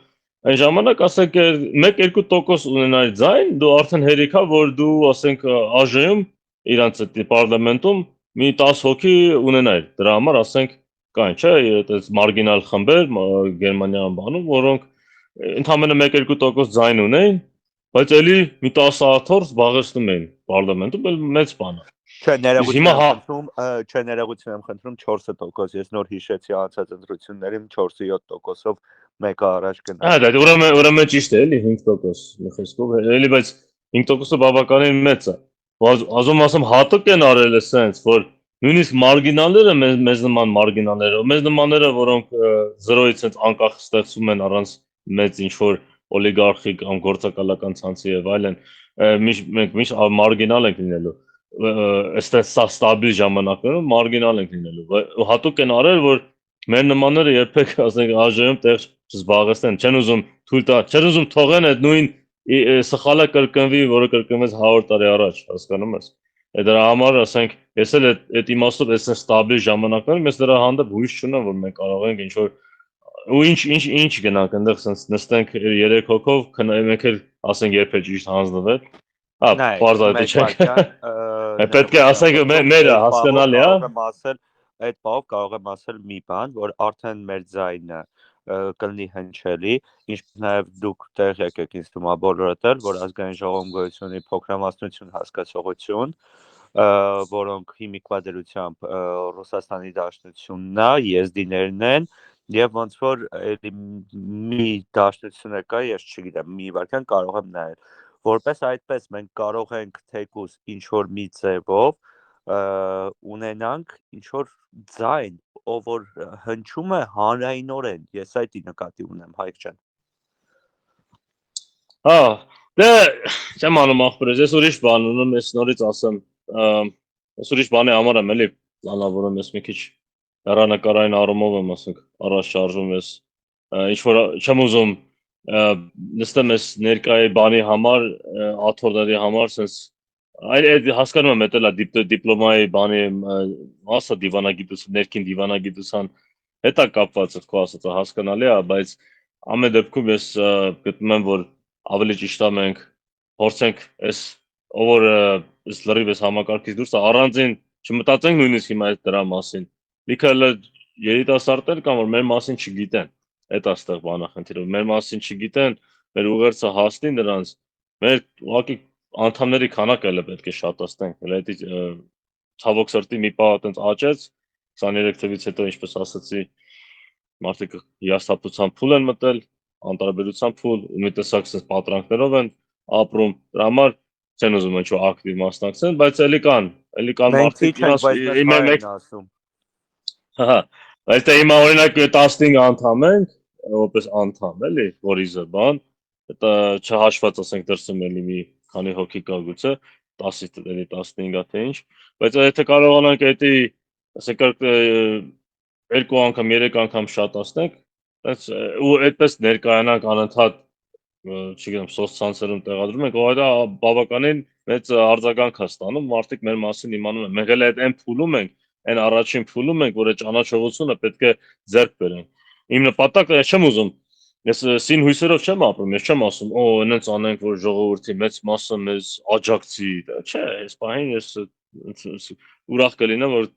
այն ժամանակ, ասենք, 1-2% ունենար ձայն, դու արդեն հերիք է, որ դու, ասենք, ԱԺՄ իրանց պարլամենտում մի 10 հոգի ունենար, դրա համար, ասենք, կան, չէ, այդպես մարգինալ խմբեր Գերմանիայում բանում, որոնք ընդամենը 1-2% ձայն ունեն, բայց էլի մի 10 հաթոռ զբաղեցնում են պարլամենտում, մեծ բան է։ Չէ, ներողություն եմ խնդրում 4%, ես նոր հիշեցի անցած ընտրություններին 4-7%-ով մեկը առաջ գնա։ Հա, դա ուրեմն ճիշտ է, էլի 5%, մի խոսքով, էլի բայց 5%-ը բավականին մեծ է։ Ասում հատուկ են արել էսենց, որ նույնիսկ մարգինալները մեզ նման մարգինալները, մեզ նմանները, որոնք 0-ից անկախ ստեղծում են առանց մեծ ինչ-որ օլիգարխի կամ գործակալական ցանցի եւ այլն, մենք միշտ մարգինալ ենք լինելու, այստեղ ստաբիլ ժամանակներում մարգինալ ենք լինելու։ Հատուկ են արել, որ մեր նմանները երբեք, ասենք, ԱԺՄ տեղ չզբաղեցնեն, չեն ուզում թողեն այդ նույն սխալը կրկնվի, որը կրկնվեց 100 տարի առաջ, հասկանում ես։ Դրա համար ասենք ես էլ այդ իմաստով այս ստաբիլ ժամանակներում ես դրա հանդեպ հույս չունեմ որ մենք կարող ենք ինչ որ ու ինչ գնանք այնտեղ sense նստենք 3 հոգով մենք էլ ասենք երբ է ճիշտ հանձնվել հա բարձր է չենք պետք է ասենք մերը հասկանալի է այդ բով կարող եմ ասել մի բան որ արդեն մեր ձայնը կլինի հնչելի ինչպես նաև դուք տեղյակ եք ինձ թվում է բոլորդ էլ որ ազգային ժողովում գոյություն ունի փոքրամասնություն հասկացողություն որոնք հիմիկվա դրությամբ Ռուսաստանի Դաշնությունն է եզդիներն են եւ ոնց որ մի դաշնություն կա ես չգիտեմ մի վարքան կարող եմ նայել որպես այդպես մենք կարող ենք թեկուս ինչ որ մի ձևով ունենանք ինչ որ ձայն ով որ հնչում է հանրայինորեն ես այդի նկատի ունեմ Հայկ ջան հա դե չեմ անում ախպերս ես ուրիշ բան ունեմ ես նորից ասեմ ես ուրիշ բանի համար եմ էլի պլանավորում ես մի քիչ հեռանկարային առումով եմ ասենք առաջ շարժում ես ինչ որ չեմ ուզում նստեմ ես ներկայի բանի համար աթոռների համար sense այդ հասկանում եմ էտելա դիպլոմայի բանի մասը դիվանագիտություն ներքին դիվանագիտության հետ է կապված քո ասածը հասկանալի է բայց ամեն դեպքում ես գտնում եմ որ ավելի ճիշտ է մենք փորձենք այս ով որ այս լրիվ այս համակարգից դուրս առանձին չմտածենք նույնիսկ հիմա այդ դրա մասին մի քանի երիտասարդներ կան որ մեր մասին չգիտեն այդ աստեղ բանը խնդիրը մեր մասին չգիտեն մեր ուղերձը հասնի նրանց մեր ուղղակի անդամների քանակը էլ պետք է շատացնենք հələ դա ցավոք սրտի մի պահ այտենց աճեց 23 թվականից հետո ինչպես ասացի մարդիկ հիասթափության փուլ են մտել անտարբերության փուլ ու մի տեսակ sense պատրանքներով են ապրում դրա համար չեն ուզում ինչ-որ ակտիվ մասնակցեն բայց էլի կան մարդիկ իրաց ասում հա բայց դա հիմա օրինակ 15 անդամ ենք որպես անդամ էլի որիզը բան դա չհաշված ասենք դրսում էլի մի քանի հոգի կա գուցե 10-ից էլի 15-ա թե ինչ բայց եթե կարողանանք դա ասենք 2 անգամ 3 անգամ շատացնենք բայց ու այդպես ներկայանանք անընդհատ չգիտեմ սոցցանցերում տեղադրում ենք ու դա բավականին մեծ արձագանք է ստանում մարդիկ մեր մասին իմանում են մենք էլ այն փուլում ենք այն առաջին փուլում ենք որ այդ ճանաչողությունը պետք է ձեռք բերենք իմ նպատակը չեմ ուզում ես սին հույսերով չեմ ապրում ես չեմ ասում օ այնց անենք որ ժողովրդի մեծ մասը մեզ աջակցի չէ այս բանին ես ուրախ կլինեմ որ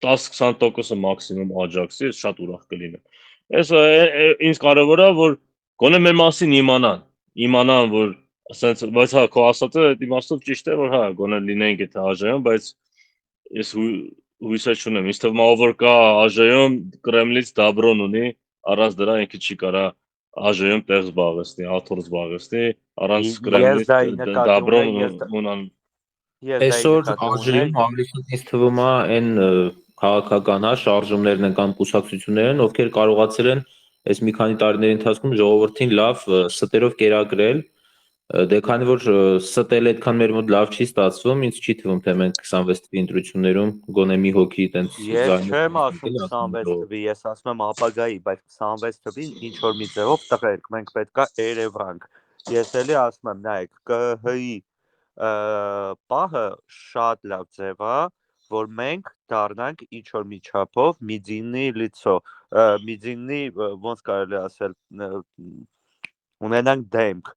10-20%-ը մաքսիմում աջակցի ես շատ ուրախ կլինեմ ես ինձ կարևոր է որ գոնե մեր մասին իմանան որ ասենց բայց հա քո ասածը իմաստով ճիշտ է որ հա գոնե լինենք այդ ԱԺ-ում բայց ես հույսեր չունեմ ինձ թվում է ով որ կա ԱԺ-ում Կրեմլից դաբրոն ունի առանց դրա ինքը չի կարա ԱԺ-ում տեղ զբաղեցնի աթոռ զբաղեցնի առանց Կրեմլից դաբրոն ունան այսօր ԱԺ-ում ավելի ինձ թվում է այն քաղաքական շարժումներն են կամ կուսակցություններն ովքեր կարողացել են այս մի քանի տարիների ընթացքում ժողովրդին լավ ստերով կերակրել դե քանի որ ստել այդքան մեր մոտ լավ չի ստացվում ինձ չի թվում թե մենք 26 թվականի ընտրություններում գոնե մի հոգի այտենց ես չեմ ասում 26 թվի ես ասում եմ ապագայի բայց 26 թվին ինչ որ մի ձևով տղերք մենք պետքա երևանք ես էլի ասում եմ նայեք ԿՀ-ի պահը շատ լավ ձև է որ մենք դառնանք ինչ որ մի չափով միձինի լիցո միձինի ոնց կարելի ասել ունենանք դեմք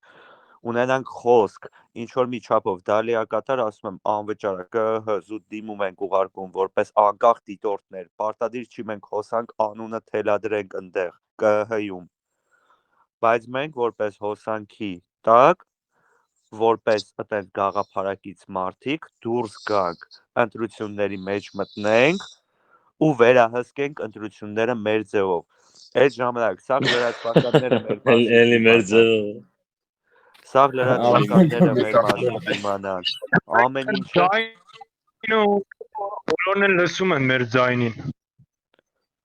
ունենանք խոսք ինչ որ մի չափով դա լիակատար ասում եմ անվճար ԿՀ զուտ դիմում ենք ուղարկում որպես անկախ դիտորդներ պարտադիր չի մենք հոսանք անունը թելադրենք այնտեղ ԿՀ-ում բայց մենք որպես հոսանքի տակ որպես այդպես գաղափարակից մարդիկ դուրս գանք ընտրությունների մեջ մտնենք ու վերահսկենք ընտրությունները մեր ձևով այդ ժամանակ սա լրատվականները մեր մասին էլի մեր ձևով սա լրատվականները մեր մասին իմանան ամեն ինչը բոլորն են լսում են մեր ձայնին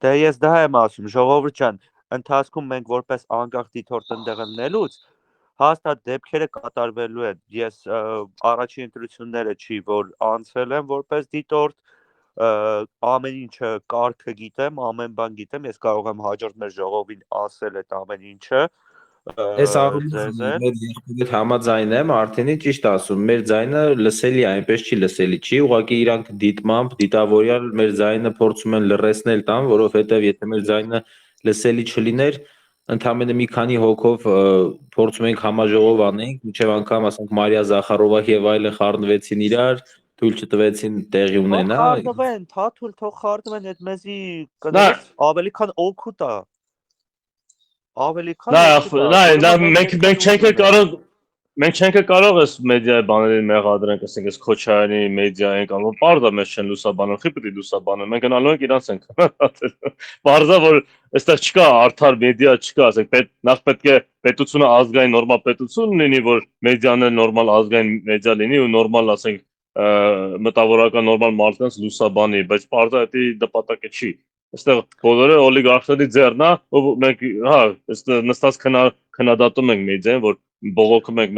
դե ես դա եմ ասում ժողովուրդ ջան ընթացքում մենք որպես անկախ դիտորդ ընդեղ ելնելուց հաստատ դեպքերը կատարվելու են ես առաջին ընտրությունները չի որ անցել եմ որպես դիտորդ ամեն ինչը կարգը գիտեմ ամեն բան գիտեմ ես կարող եմ հաջորդ մեր ժողովին ասել այդ ամեն ինչը Այս առումով մեր երկու համաձայն եմ, Արթինի ճիշտ ասում, մեր ձայնը լսելի է, այնպես չի լսելի չի, ուղղակի իրանք դիտմամբ, դիտավորյալ մեր ձայնը փորձում են լռեցնել տան, որովհետև եթե մեր ձայնը լսելի չլիներ, ընդամենը մի քանի հոգով փորձում ենք համաժողով անենք, մինչև անգամ ասենք Մարիա Զախարովա եւ այլը խառնվեցին իրար, թույլ չտվեցին տեղի ունենա։ Խառնվեն, թաթուլ թող խառնվեն, այդ մեզի կներես ավելի քան օգուտ է։ Ավելի քան մենք չենք կարող այս մեդիայի բաներին մեղադրենք, ասենք այս Քոչարյանի մեդիային կամ պարզա մեզ չեն լուսաբանում, խի պետք է լուսաբանեն, մենք գնալու ենք իրանց ենք պարզա որ այստեղ չկա արդար մեդիա չկա, ասենք նախ պետք է պետությունը ազգային նորմալ պետություն լինի, որ մեդիան էլ նորմալ ազգային մեդիա լինի ու նորմալ ասենք մտավորական նորմալ մարդկանց լուսաբանի, բայց պարզա դա նպատակը չի։ Այստեղ բոլորը օլիգարխների ձեռնա, ու մենք այստեղ նստած քննադատում ենք մեդիային, որ բողոքում ենք,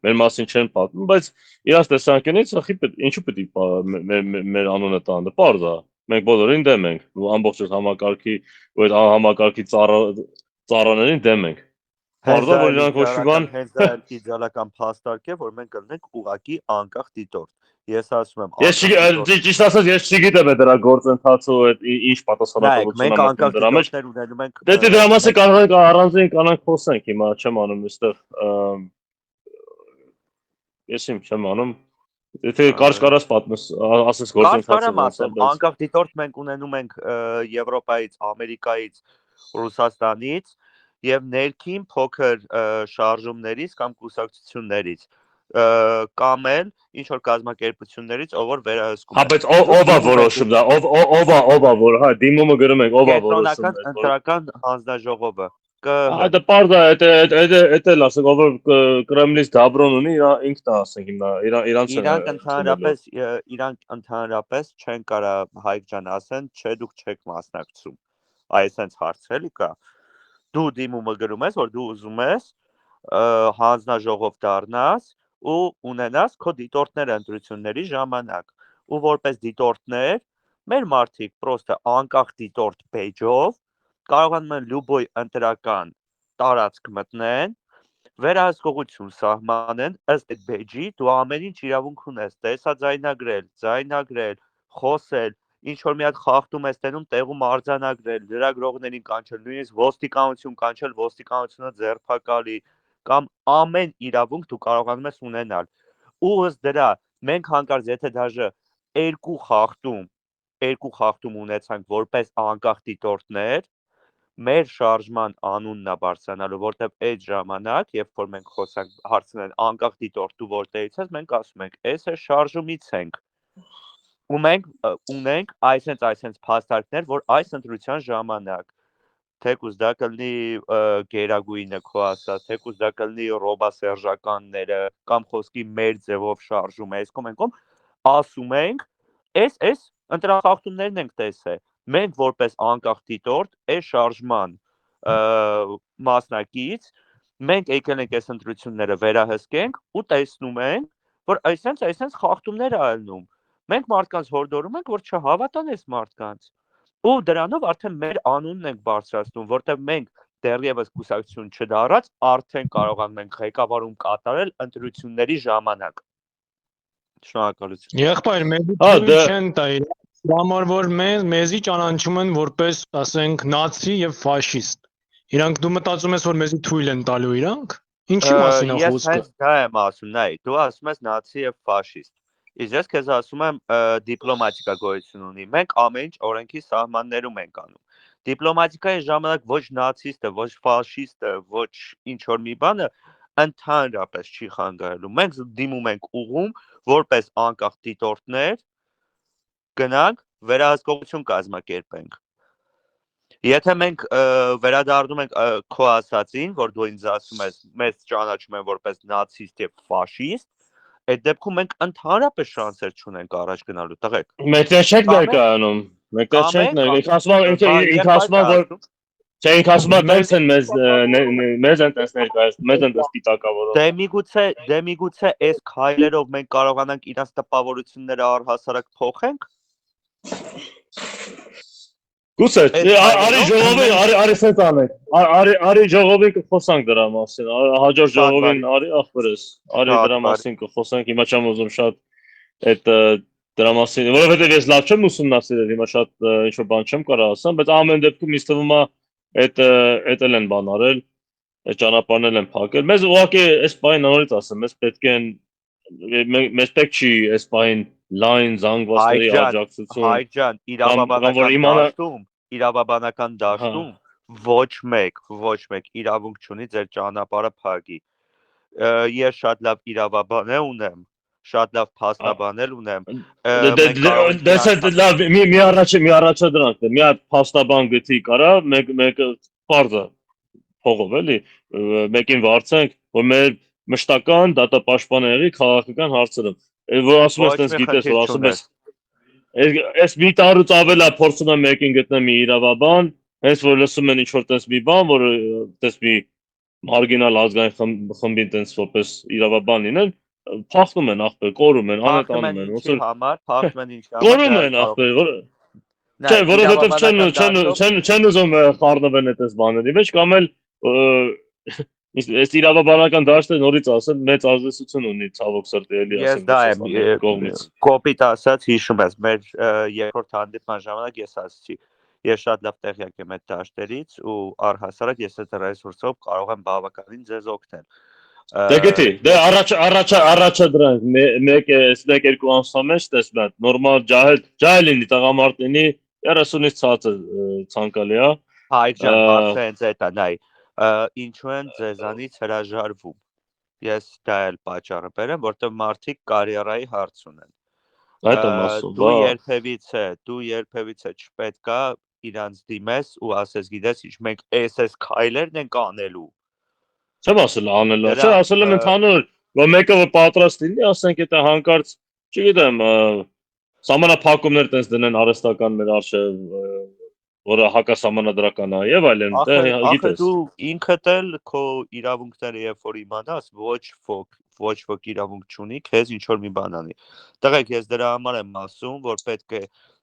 մեր մասին չեն պատմում, բայց իրաց տեսանկյունից ինչու պետք է մեր անունը տանը, պարզ է։ Մենք բոլորին դեմ ենք, ամբողջ համակարգի ու այդ համակարգի ծառաներին դեմ ենք։ Պարզ է, որ իրանք ոչ մի բան հենց դա իդեալական փաստարկ է, որ մենք կլինենք ուղակի անկախ դիտորդ։ Ես ասում եմ, ճիշտ ասած ես չգիտեմ դրա գործընթացը ինչ պատասխանատվություն մենք անկախ դիտորդներ ունենում ենք։ Դե դրա մասին կարող ենք առանձին կանանք խոսենք, հիմա չեմ անում այստեղ ես չեմ անում եթե կարճ պատմես ասես գործընթացը անկախ դիտորդ մենք ունենում ենք Եվրոպայից, Ամերիկայից, Ռուսաստանից եւ ներքին փոքր շարժումներից կամ կուսակցություններից կամ էլ ինչ որ կազմակերպություններից, ով որ վերահսկում է։ Հա, բայց ով է որոշում դա, ով է որ, հա, դիմումը գրում ենք, ով է որոշում։ Կենտրոնական ընտրական հանձնաժողովը։ Դա պարզ է, դա ասենք, ով Կրեմլից դաբրոն ունի, ինքն է ասենք հիմա, իրանք ընդհանրապես չեն կարա Հայկ ջան ասեն, չէ դուք չեք մասնակցում։ Այսպես հարց էլի կա։ Դու դիմումը գրում ես, որ դու ուզում ես հանձնաժողով դառնաս ու ունենաս քո դիտորդները ընտրությունների ժամանակ ու որպես դիտորդներ մեր մարդիկ պրոստը անկախ դիտորդ page-ով կարողանում են լուբոյ ընտրական տարածք մտնեն, վերահսկողություն սահմանեն ըստ այդ page-ի դու ամեն ինչ իրավունք ունես տեսաձայնագրել, խոսել, ինչ որ մի հատ խախտում ես տենում տեղում արձանագրել, լրագրողներին կանչել, նույնիսկ ոստիկանություն կանչել, ոստիկանությունը ձերբակալի կամ ամեն իրավունք դու կարողանում ես ունենալ։ Ու ըստ դրա մենք հանկարծ եթե դաժե երկու խախտում ունեցանք որպես անկախ դիտորդներ, մեր շարժման անունն է բարձրանալու, որտեղ այդ ժամանակ, երբ որ մենք խոսանք հարցնեն անկախ դիտորդ դու որտեղից ես, մենք ասում ենք, այս է շարժումից ենք։ Ու մենք ունենք այսենց փաստարկներ, որ այս ընտրության ժամանակ թեկուզ դա կլինի գերագույնը քո ասած, թեկուզ դա կլինի ռոբասերժականները կամ խոսքի մեր ձևով շարժում է, այս կոմենկոմ ասում ենք, այս ընտրախախտումներն ենք տեսել։ Մենք որպես անկախ դիտորդ այս շարժման մասնակից մենք եկել ենք այս ընտրությունները վերահսկենք ու տեսնում ենք, որ այսենց խախտումներ ա ելնում։ Մենք մարդկանց հորդորում ենք, որ չհավատան այս մարդկանց։ Ու դրանով արդեն մեր անունն ենք բարձրացնում, որտեղ մենք դեռևս կուսակցություն չդառած արդեն կարողանում ենք ղեկավարում կատարել ընտրությունների ժամանակ։ Շնորհակալություն։ Եղբայր, մեզ չեն տա համար որ մեզի ճանաչում են որպես, ասենք, նացի եւ ֆաշիստ։ Իրանք դու մտածում ես, որ մեզի թույլ են տալու իրանք։ Ինչի մասին է խոսքը։ Ես հենց դա եմ ասում, նայ, դու ասում ես նացի եւ ֆաշիստ։ Իսկ ես քեզ ասում եմ դիպլոմատիկա գոյություն ունի։ Մենք ամեն ինչ օրենքի սահմաններում ենք անում։ Դիպլոմատիկայի ժամանակ ոչ նացիստը, ոչ ֆաշիստը, ոչ ինչ որ մի բանը ընդհանրապես չի խանգարելու։ Մենք դիմում ենք ուղում որպես անկախ դիտորդներ գնանք վերահսկողություն կազմակերպենք։ Եթե մենք վերադառնում ենք քո ասածին, որ դու ինձ ասում ես, մեզ ճանաչում են որպես նացիստ եւ ֆաշիստ, այդ դեպքում մենք ընդհանրապես շանսեր չունենք առաջ գնալու, տղեկ։ Մենք չենք ներկայանում, մենք չենք ներկայանում, ինքը ասում է որ չէ, ինքը ասում է տենց են մեզ են տես ներկայացնում, մեզ են տես պիտակավորում։ Դե միգուցե այս քայլերով մենք կարողանանք իրանց տպավորությունները առհասարակ փոխենք։ Գուցե, Այդ արի սենց անենք, արի ժողովին կխոսանք դրա մասին, հաջորդ Շատ ժողովին բարի։ արի ախպերս, արի Շատ դրա բարի։ մասին կխոսանք, հիմա չեմ ուզում շատ այդ դրա մասին, որովհետև ես լավ չեմ ուսումնասիրել, հիմա շատ ինչ-որ բան չեմ կարող ասեմ, բայց ամեն դեպքում ինձ թվում է այդ էլ են բան արել, այդ ճանապարհն են փակել։ Մեզ ուղղակի այս բանը նորից ասեմ, մեզ պետք չի այս բանը լայն զանգվածների աջակցություն Հայջան, կամ որ իմանա իրավաբանական դաշտում ոչ մեկ իրավունք չունի ձեր ճանապարհը փակի։ Ես շատ լավ իրավաբան ունեմ, շատ լավ փաստաբանել ունեմ։ լավ մի առաջադրանք է, մի հատ փաստաբան գտի կարա, մեկը բարձա փողով էլի, մեկին վարձենք, որ մեր մշտական դատապաշտպանը եղի քաղաքական հարցերում։ Որ ասում ես, տես գիտես, որ ասում ես Այս մի տարուց ավել է փորձում եմ մեկին գտնել մի իրավաբան, հենց որ լսում են ինչ-որ տես մի բան, որ տես մի մարգինալ ազգային խմբին տես որպես իրավաբան լինեն, փախնում են ախպեր, կորում են, անետանում են, ոնց որ փախնում են ինչի համար, կորում են ախպեր, որ չէ, որովհետև չեն ուզում խառնվեն այդպես բաների մեջ, կամ էլ այս իրավաբանական դաշտը նորից ասեմ, մեծ ազդեցություն ունի ցավոք սրտի էլի Ես ասեմ դա Ռուսաստանի կողմից։ կոպիտ ասած հիշում ես մեր երկրորդ հանդիպման ժամանակ ես ասացի ես շատ լավ տեղյակ եմ այդ դաշտերից ու առհասարակ ես այդ ռեսուրսով կարող եմ բավականին ձեզ օգնել։ Դե գիտի, դե առաջադրանք մեկ 2 ամսվա մեջ տեսնա նորմալ ջահել լինի տղամարդ լինի 30-ից ցածր ցանկալի է։ Հայջան, հարցը հենց այդ է, նայ, ինչու են ձեզանից հրաժարվում։ Ես դա էլ պատճառը բերեմ, որտեղ մարդիկ կարիերայի հարց ունեն։ Այդ եմ ասում, դու երբևիցե չպետք է իրանց դիմես ու ասես գիտես ինչ մենք SS քայլերն ենք անելու։ Չեմ ասել անելու, չէ, ասել եմ ընդհանուր, որ մեկը որ պատրաստ լինի, ասենք եթե հանկարծ, չգիտեմ, սահմանափակումներ տես դնեն արհեստական մեր արժև, որը հակասահմանադրական է եւ այլն, դե Ախր գիտես։ դու ինքդ էլ քո իրավունքները երբ որ իմանաս, ոչ ոք իրավունք չունի, քեզ ինչ որ մի բան անի։ Տղեկ, ես դրա համար եմ ասում, որ պետք է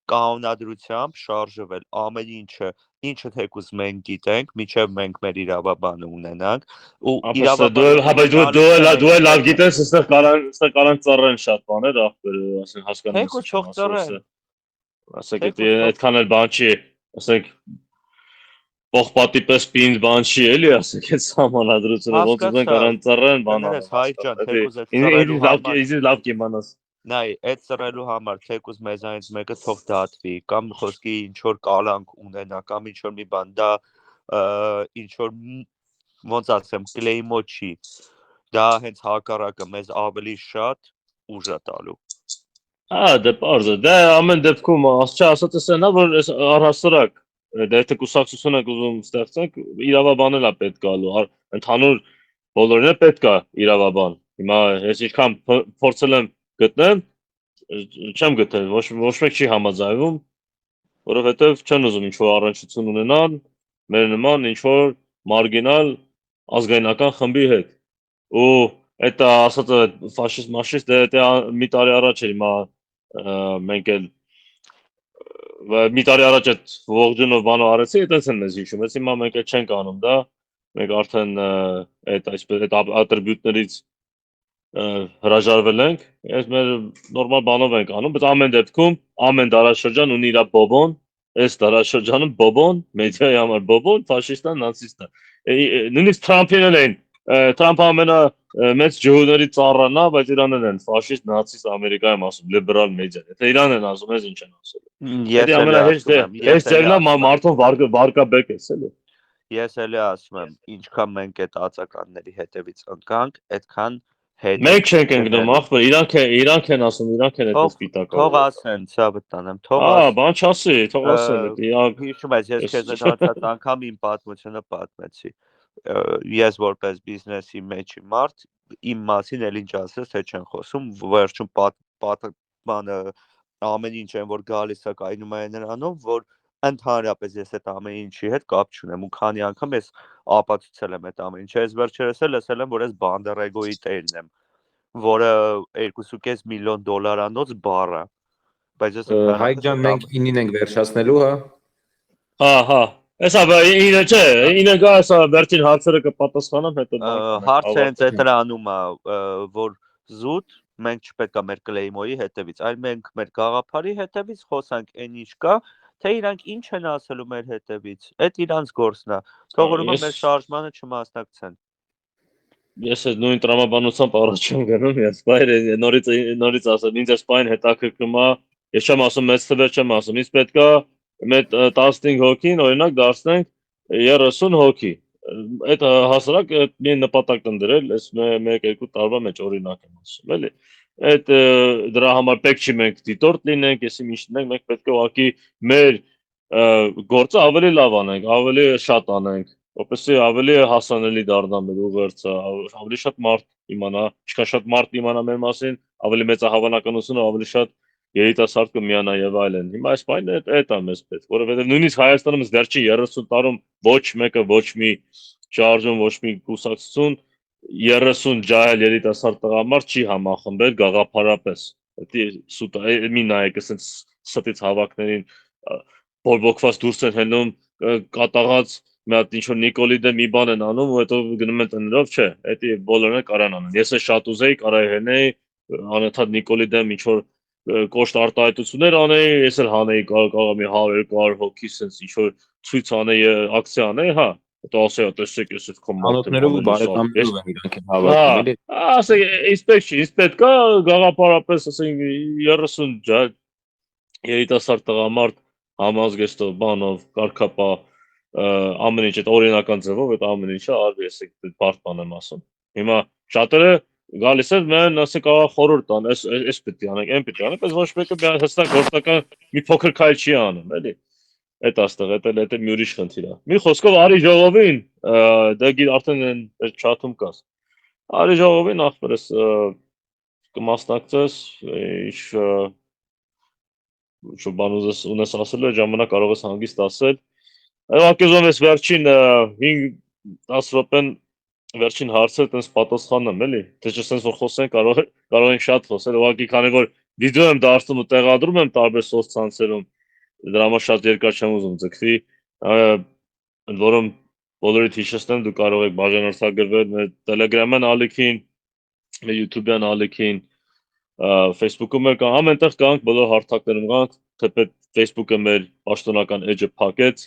կանոնադրությամբ շարժվել ամեն ինչը թեկուզ մենք գիտենք, միջև մենք մեր իրավաբանը ունենանք ու դու լավ գիտես, այստեղ կարան ծառեն շատ բաներ, ախպեր, ասենք հասկանում ես։ Թեկուզ թող ծառեն։ Ասենք այդքան էլ բան չի, ասենք Պողպատի պես պինդ բան չի էլի, ասենք այդ սահմանադրությունը ոնց ուզեն կարան ծառեն բան անեն։ Ինձ լավ կիմանաս։ Նայ, այդ ծռելու համար թեկուզ մեզանից մեկը թող դատվի, կամ խոսքի ինչ որ կալանք ունենա, կամ ինչ որ մի բան, դա ինչ որ ոնց ասեմ, կլեյմո չի։ Դա հենց հակառակը մեզ ավելի շատ ուժ է տալու։ Դե պարզ է, դե ամեն դեպքում ասած ես նա որ առհասարակ դե եթե կուսակցություն եք ուզում ստեղծենք, իրավաբանել է պետք գալու, ընդհանուր բոլորին է պետք է իրավաբան։ Հիմա ես ինչքան փորձել եմ գտնել, չեմ գտել, ոչ մեկ չի համաձայնվում, որովհետև չեն ուզում ինչ-որ առնչություն ունենան մեր նման ինչ-որ մարգինալ ազգայնական խմբի հետ։ Ու այդ ասածը ֆաշիստ դե մի տարի առաջ էր հիմա մենք էլ մի տարի առաջ այդ ողջունով բանը արեցի, այդպես են մեզ հիշում, ես հիմա մենք էլ չենք անում դա, մենք արդեն այդ այսպես այդ ատրիբյուտներից հրաժարվել ենք, ես մեր նորմալ բանով ենք անում, բայց ամեն դեպքում ամեն դարաշրջան ունի իր բոբոն, այս դարաշրջանում բոբոն, մեդիայի համար բոբոն, ֆաշիստան, նացիստան։ Նույնիսկ Թրամփին էլ են, Թրամփը ամենա մեծ ջհուդների ծառան է, բայց իրան են ֆաշիստ, նացիստ Ամերիկայում ասում, լիբերալ մեդիան։ Եթե իրան են ասում, ես ինչ են ասում։ Ես ամենահեշտ մարդուն վարկաբեկ ես էլի։ Ես էլի ասում եմ, ինչքան մենք այդ ածականների հետևից ընկանք, այդքան Մենք չենք ընկնում, ախպեր, իրանք են ասում, իրանք են այդպես պիտակը։ Թող ասեն, ցավը տանեմ, թող ասեն։ Բան չասի, թող ասեն, հիշում ես, ես քեզ այդ հացած անգամ իմ պատմությունը պատմեցի։ Ես որպես բիզնեսի մեջի մարդ, իմ մասին էլ ինչ ասես, թե չեն խոսում, վերջում պատմանը ամեն ինչ են որ գալիս է կայնում է նրանով, որ ընդհանրապես ես այդ ամեն ինչի հետ կապ չունեմ ու քանի անգամ ես ապացուցել եմ այդ ամեն ինչը, ես վերջերս էլ լսել եմ, որ ես Բանդերեգոյի տերն եմ, որը $2.5 միլիոն բառ է, բայց ես Հայկ ջան, մենք 9-ին ենք վերջացնելու, հա։ Հա։ Էսա ինը չէ, ինը գա էսա վերջին հարցերը կպատասխանեմ, հետո բան կանենք։ Հարցը հենց այդրանում է, որ զուտ մենք չպետք է մեր կլեյմոյի հետևից, այլ մենք մեր գաղափարի հետևից խոսանք այն ինչ կա, թե իրանք ինչ են ասելու մեր հետևից, այդ իրանց գործն է, թող ուրեմն մեր շարժմանը չմասնակցեն։ Ես այդ նույն տրամաբանությամբ առաջ եմ գնում, ես բայր նորից ասեմ, ինձ էսպայն հետաքրքրում է, ես չեմ ասում մեծ թվեր չեմ ասում, ինձ պետք է մեծ 15 հոգին, օրինակ դարձնենք 30 հոգի։ Այդ հասարակ մի նպատակ են դրել, այս 1-2 տարվա մեջ օրինակ եմ ասում, էլի։ Այդ դրա համար պետք չի մենք դիտորդ լինենք, եսի ինչ լինենք, մենք պետք է ուղղակի մեր գործը ավելի լավ անենք, ավելի շատ անենք, որպեսզի ավելի հասանելի դառնա մեր ուղերձը, ավելի շատ մարդ իմանա, ինչքան շատ մարդ իմանա մեր մասին, ավելի մեծ է հավանականությունը, ավելի շատ երիտասարդ կմիանա եւ այլն։ Հիմա այս բանը այդ է մեզ պետք, որովհետեւ նույնիսկ Հայաստանում վերջի 30 տարում ոչ մեկը ոչ մի շարժում, ոչ մի կուսակցություն 30 ջահել երիտասարդ տղամարդ չի համախմբել գաղափարապես։ Դա սուտ է, մի նայեք, ասենց ստից հավաքներին բորբոքված դուրս են հենում կատաղած մի հատ ինչ որ Նիկոլի դեմ մի բան են անում ու հետո գնում են տնելով, չէ, դա բոլորը կարան անեն։ Ես էլ շատ ուզեի կարայի հենեի անընդհատ Նիկոլի դեմ ինչ որ կոշտ արտահայտություններ անեի, ես էլ հանեի կարող մի 100-200 հոգի sense ինչ որ ցույց անեի, ակցիա անեի, հա, հետո ասեի, տեսեք, ես այդ Անոթներով ու բարեկամներով են իրանք հավաքում, էլի։ ասեք, իսպեք չի, իսկ պետք է գաղափարապես ասենք 30 երիտասարդ տղամարդ համազգեստով, բանով, կարգապահ ամեն ինչ այդ օրինական ձևով այդ ամեն ինչը արվի, ես այդ բարդ բան եմ ասում։ Հիմա շատերը գալիս են մեն ասեք աղա խորհուրդ տան, այս պետք է անենք, այն պետք է անենք, բայց ոչ մեկը հստակ գործնական մի փոքր քայլ չի անում, էլի։ Այդ աստեղ, դա մի ուրիշ խնդիր է։ Մի խոսքով արի ժողովին, դա գիր արդեն այդ չաթում կաս։ Արի ժողովին ախպերս կմասնակցես, ինչ բան ունես ասել, այդ ժամանակ կարող ես հանգիստ ասել։ Ուղղակի ես վերջին 5-10 րոպեն վերջին հարցը տես պատասխանեմ, էլի։ Թե չէ sense որ խոսենք կարող ենք շատ խոսել, ուղղակի քանի որ վիդեո եմ դարձնում ու տեղադրում եմ տարբեր սոցցանցերում, դրա համար շատ երկար չեմ ուզում ձգվի, ընդ որում բոլորիդ հիշեցնեմ, դու կարող եք բաժանորդագրվել մեր Telegram-յան ալիքին, մեր YouTube-յան ալիքին, Facebook-ում էլ կան, ամենտեղ կանք, բոլոր հարթակներում կանք, թեպետ Facebook-ը մեր պաշտոնական edge-ը փակեց,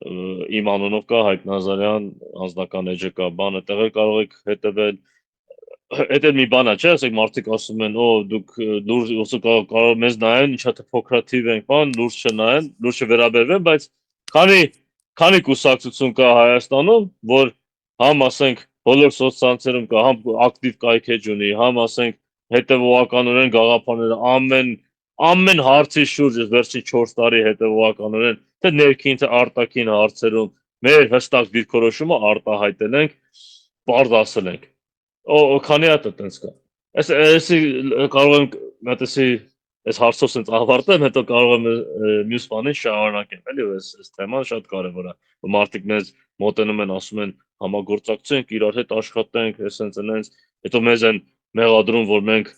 իմ անունով կա Հայկ Նազարյան, անձնական edge-ը կա, բանը տեղեր կարող եք հետևել, Այդ էլ մի բան է, չէ՞, ասեք մարդիկ ասում են, դուք լուրջ կարող մեզ նայեն, ինչա թե փոքրաթիվ ենք, բան, լուրջ չնայեն, լուրջ չվերաբերվեն, բայց քանի կուսակցություն կա Հայաստանում, որ համ ասենք բոլոր սոցցանցերում կա, համ ակտիվ կայքեջ ունի, համ ասենք հետևողականորեն գաղափարները ամեն հարցի շուրջ վերջին 4 տարի հետևողականորեն, թե ներքին թե արտաքին հարցերում մեր հստակ դիրքորոշումը արտահայտել ենք, բարձ ասել ենք քանի հատ է տենց կա։ Էսի կարող եմ մտածի այս հարցով sense ավարտեմ, հետո կարող եմ մյուս բանին շարունակեմ, էլի այս թեման շատ կարևոր է։ Մարդիկ մեզ մոտենում են, ասում են համագործակցենք, իրար հետ աշխատենք, sense հետո մեզ են մեղադրում, որ մենք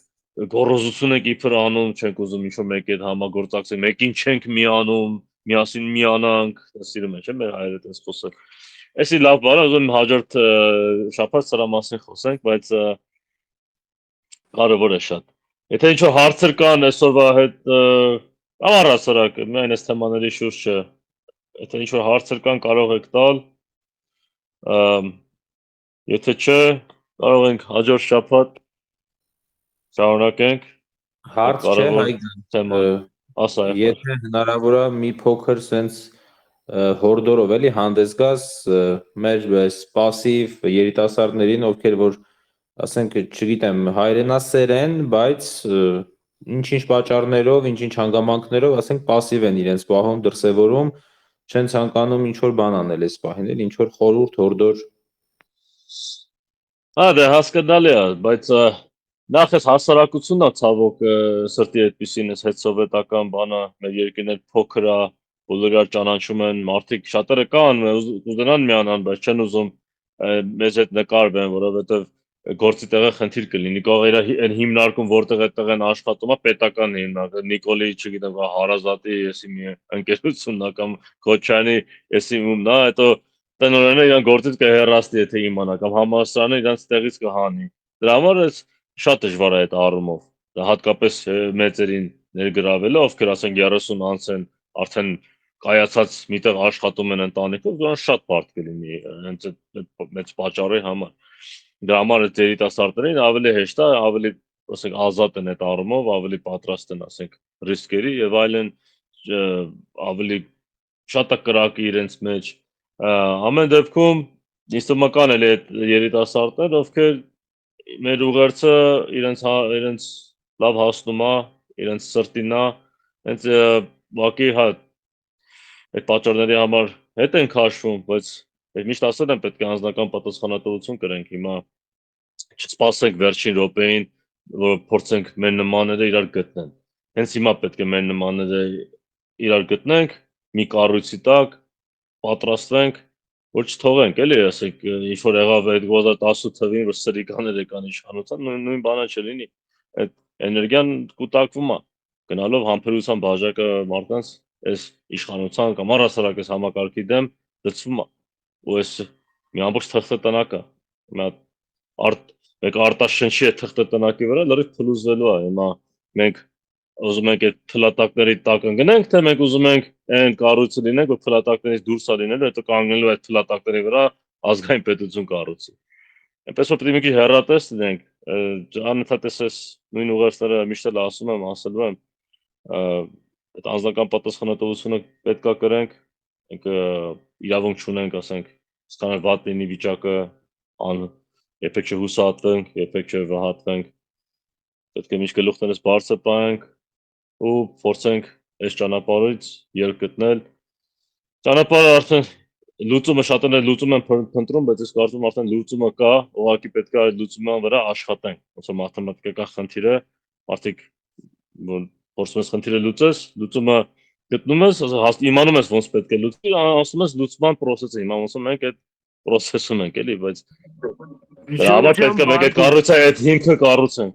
գոռոզություն ենք իբր անում, չենք ուզում ինչ-որ մեկի հետ համագործակցենք, մեկին չենք միանում, միասին միանանք, սիրում են, չէ՞, մեր հայերը այդպես խոսել։ Էսի լավ բան է, ուզում եմ հաջորդ շաբաթ սրա մասին խոսենք, բայց կարևոր է շատ։ Եթե ինչ-որ հարցեր կան այսօրվա հետ, կամ առհասարակ միայն այս թեմաների շուրջը, եթե ինչ-որ հարցեր կան, կարող եք տալ։ Եթե չէ, կարող ենք հաջորդ շաբաթ շարունակենք։ Հարց չէ, Հայկ, ասա։ Եթե հնարավոր է մի փոքր sense հորդորով էլի հանդես գաս մեր այս пассив երիտասարդներին, ովքեր որ ասենք, չգիտեմ, հայրենասեր են, բայց ինչ-ինչ պատճառներով, ինչ-ինչ հանգամանքներով, ասենք пассив են իրենց պահում դրսևորում, չեն ցանկանում ինչ-որ բան անել այս պահին, էլ ինչ-որ խորհուրդ, հորդոր։ Դա հասկանալի է, բայց նախ էս հասարակությունն է ցավոք սրտի այդպեսին էս հետսովետական բանը, մեր երկիրն էլ փոքր է, բոլորը ճանաչում են, մարդիկ շատերը կան, ուզենան միանան, բայց չեն ուզում մեզ հետ նկարվեն, որովհետև գործի տեղը խնդիր կլինի կարող էր այն հիմնարկում որտեղ այդտեղ են աշխատում է պետական հիմնարկը Նիկոլի չգիտեմ Հարազատի եսի մի ընկերությունն է կամ Քոչյանի եսի ումն է հետո տնօրենը իրան գործից կհեռացնի եթե իմանա կամ համալսարանը իրանց տեղից կհանի դրա համար է շատ դժվար է այդ առումով դա հատկապես մեծերին ներգրավելը ովքեր ասենք 30 անց են արդեն կայացած միտեղ աշխատում են ընտանիքով դրանց շատ բարդ կլինի հենց այդ մեծ պատճառի համար Դրա համար երիտասարդներին ավելի հեշտ է, ավելի, ասենք, ազատ են այդ առումով, ավելի պատրաստ են, ասենք, ռիսկերի եւ այլն ավելի շատ է կրակի իրենց մեջ։ Ամեն դեպքում ինձ թվում է կան էլի այդ երիտասարդներ, ովքեր մեր ուղերձը իրենց լավ հասնում է, իրենց սրտին է, հենց ուղղակի հա այդ պատճառների համար հետ են քաշվում, բայց միշտ ասել եմ պետք է անձնական պատասխանատվություն կրենք հիմա չսպասենք վերջին րոպեին, որ փորձենք մեր նմանները իրար գտնեն։ Հենց հիմա պետք է մեր նմանները իրար գտնենք, մի կառույցի տակ, պատրաստվենք, որ չթողենք, էլի, ասենք, ինչ որ եղավ այդ 2010 թվին, որ սրիկաներ եկան իշխանության, նույն բանը չլինի։ Այդ էներգիան կուտակվում է, գնալով համբերության բաժակը մարդկանց այս իշխանության կամ առասարակ այս համակարգի դեմ դծվում է։ Ու այս մի ամբողջ թղթետնակ է։ Մեկ արտաշնչի է թղթետնակի վրա լրիվ փլուզվելու է հիմա մենք ուզում ենք այդ փլատակների տակ ընկնենք թե մենք ուզում ենք այն կառույցը լինենք որ փլատակներից դուրս է լինելու հետո կանգնելու այդ փլատակների վրա ազգային պետություն կառուցի այնպես որ պետք է մի քիչ հեռատես լինենք անընդհատ էս նույն ուղերձները միշտ էլ ասում եմ ասելու եմ այդ անձնական պատասխանատվությունը պետքա կրենք մենք իրավունք չունենք ասենք ստանալ վատ լինի վիճակը Երբեք չհուսահատվենք, երբեք չվհատվենք, պետք է միշտ գլուխներս բարձր պահենք ու փորձենք այս ճանապարհից ելք գտնել։ Ճանապարհը արդեն լուծումը շատերը լուծում են փնտրում, բայց ես կարծում եմ արդեն լուծումը կա, ուղղակի պետք է այդ լուծման վրա աշխատենք։ Ոնց որ մաթեմատիկական խնդիր է, մարդիկ որ փորձում ես խնդիրը լուծես, լուծումը գտնում ես, իմանում ես ոնց պետք է լուծի, ասում ես լուծման process-ը, հիմա ոնց մենք այդ process-ում ենք, էլի, բայց Դրա համար պետք է մենք այդ կառույցը այդ հիմքը կառուցենք։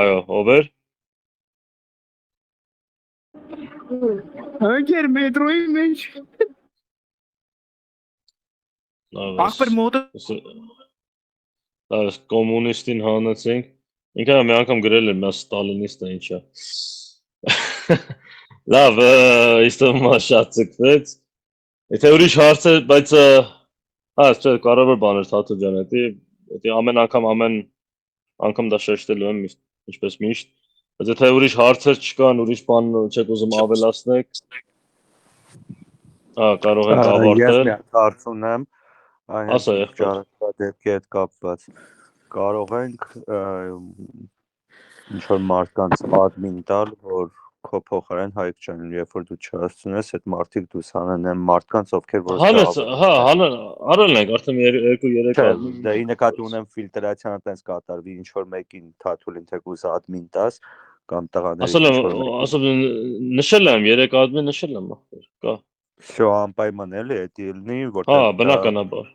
Այո, ով էր։ Անկեր մետրոյի մեջ։ Ախպեր մոտը։ Այս կոմունիստին հանեցինք։ Ինքը մի անգամ գրել էր, նա ստալինիստ է ինչա։ Լավ, իստոմա շատ ցկվեց։ Եթե ուրիշ հարց է, բայց Չէ, կարևոր բան էր Թաթու ջան, դա ամեն անգամ դա շեշտելու եմ ինչպես միշտ, բայց եթե ուրիշ հարցեր չկան, ուրիշ բան չեք ուզում ավելացնեք, կարող ենք ավարտել։ Ես մի հարց ունեմ, Ասա, դեպքի հետ կապված, կարող ենք ինչ որ մարդկանց admin տալ, որ քո փոխարեն Հայկ ջան, երբ որ դու չհասցնես, այդ մարդիկ դուս հանեն մարդկանց, ովքեր որ արել ենք արդեն 2-3 admin։ Դա ի նկատի ունեմ ֆիլտրացիան տենց կատարվի, ինչ որ մեկին Թաթուլին թեկուզ admin տաս կամ տղաներին ասել նշել եմ 3 admin նշել եմ կա։ Շո անպայման էլի էդի լինի, որտեղ բնականաբար։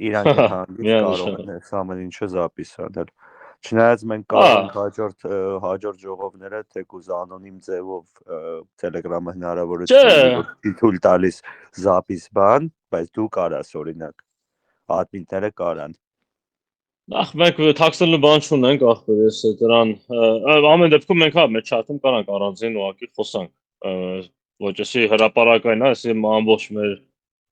Իրանք հանդիպ կարող են այս ամեն ինչը զապիս անել։ Չնայած մենք կարող ենք հաջորդ ժողովները թեկուզ անոնիմ ձևով Telegram-ը հնարավորություն թույլ տալիս զապիս բան, բայց դու կարաս օրինակ admin-ները կարան։ Նախ մենք թաքցնելու բան չունենք, ախպեր, ես դրան ամեն դեպքում մենք մեր chat-ում կարանք առանձին ուղղակի խոսանք։ Ոչ էսի հրապարակային է, էսի ամբողջ մեր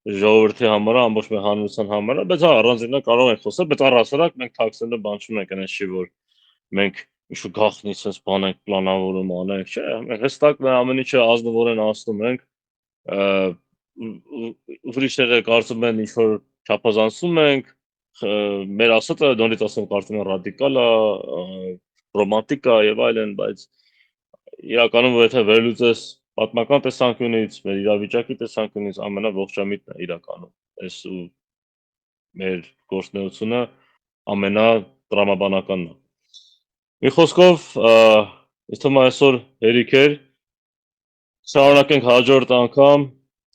ժողովրդի համար, ամբողջ մեր հանրության համար, բայց առանձինը կարող ենք խոսել, բայց առհասարակ մենք թաքցնելու բան չունենք, այնպես չի որ մենք ինչ-որ գաղտնի sense բան ենք պլանավորում անենք, չէ, մենք հստակ ամեն ինչը ազնվորեն ասում ենք, ուրիշները կարծում են ինչ-որ չափազանցում ենք, մեր ասածը դոնից ասում կարծում են ռադիկալ է, ռոմանտիկ է եւ այլն, բայց իրականում եթե վերլուծես պատմական տեսանկյունից, մեր իրավիճակի տեսանկյունից ամենաողջամիտն է իրականում։ Այս ու մեր գործունեությունը ամենատրամաբանականն է։ Մի խոսքով, ինձ թվում է այսօր հերիք էր։ Շարունակենք հաջորդ անգամ,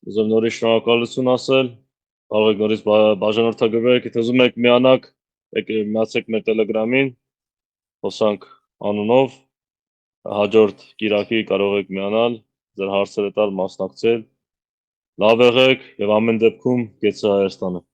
ուզում նորից շնորհակալություն ասել, կարող եք նորից բաժանորդագրվել, եթե ուզում եք միանաք, միացեք մեր Telegram-ին, հոսանք անունով, հաջորդ կիրակի կարող եք միանալ, ձեր հարցերը տալ, մասնակցել, լավ եղեք եւ ամեն դեպքում գեցը Հայաստանը։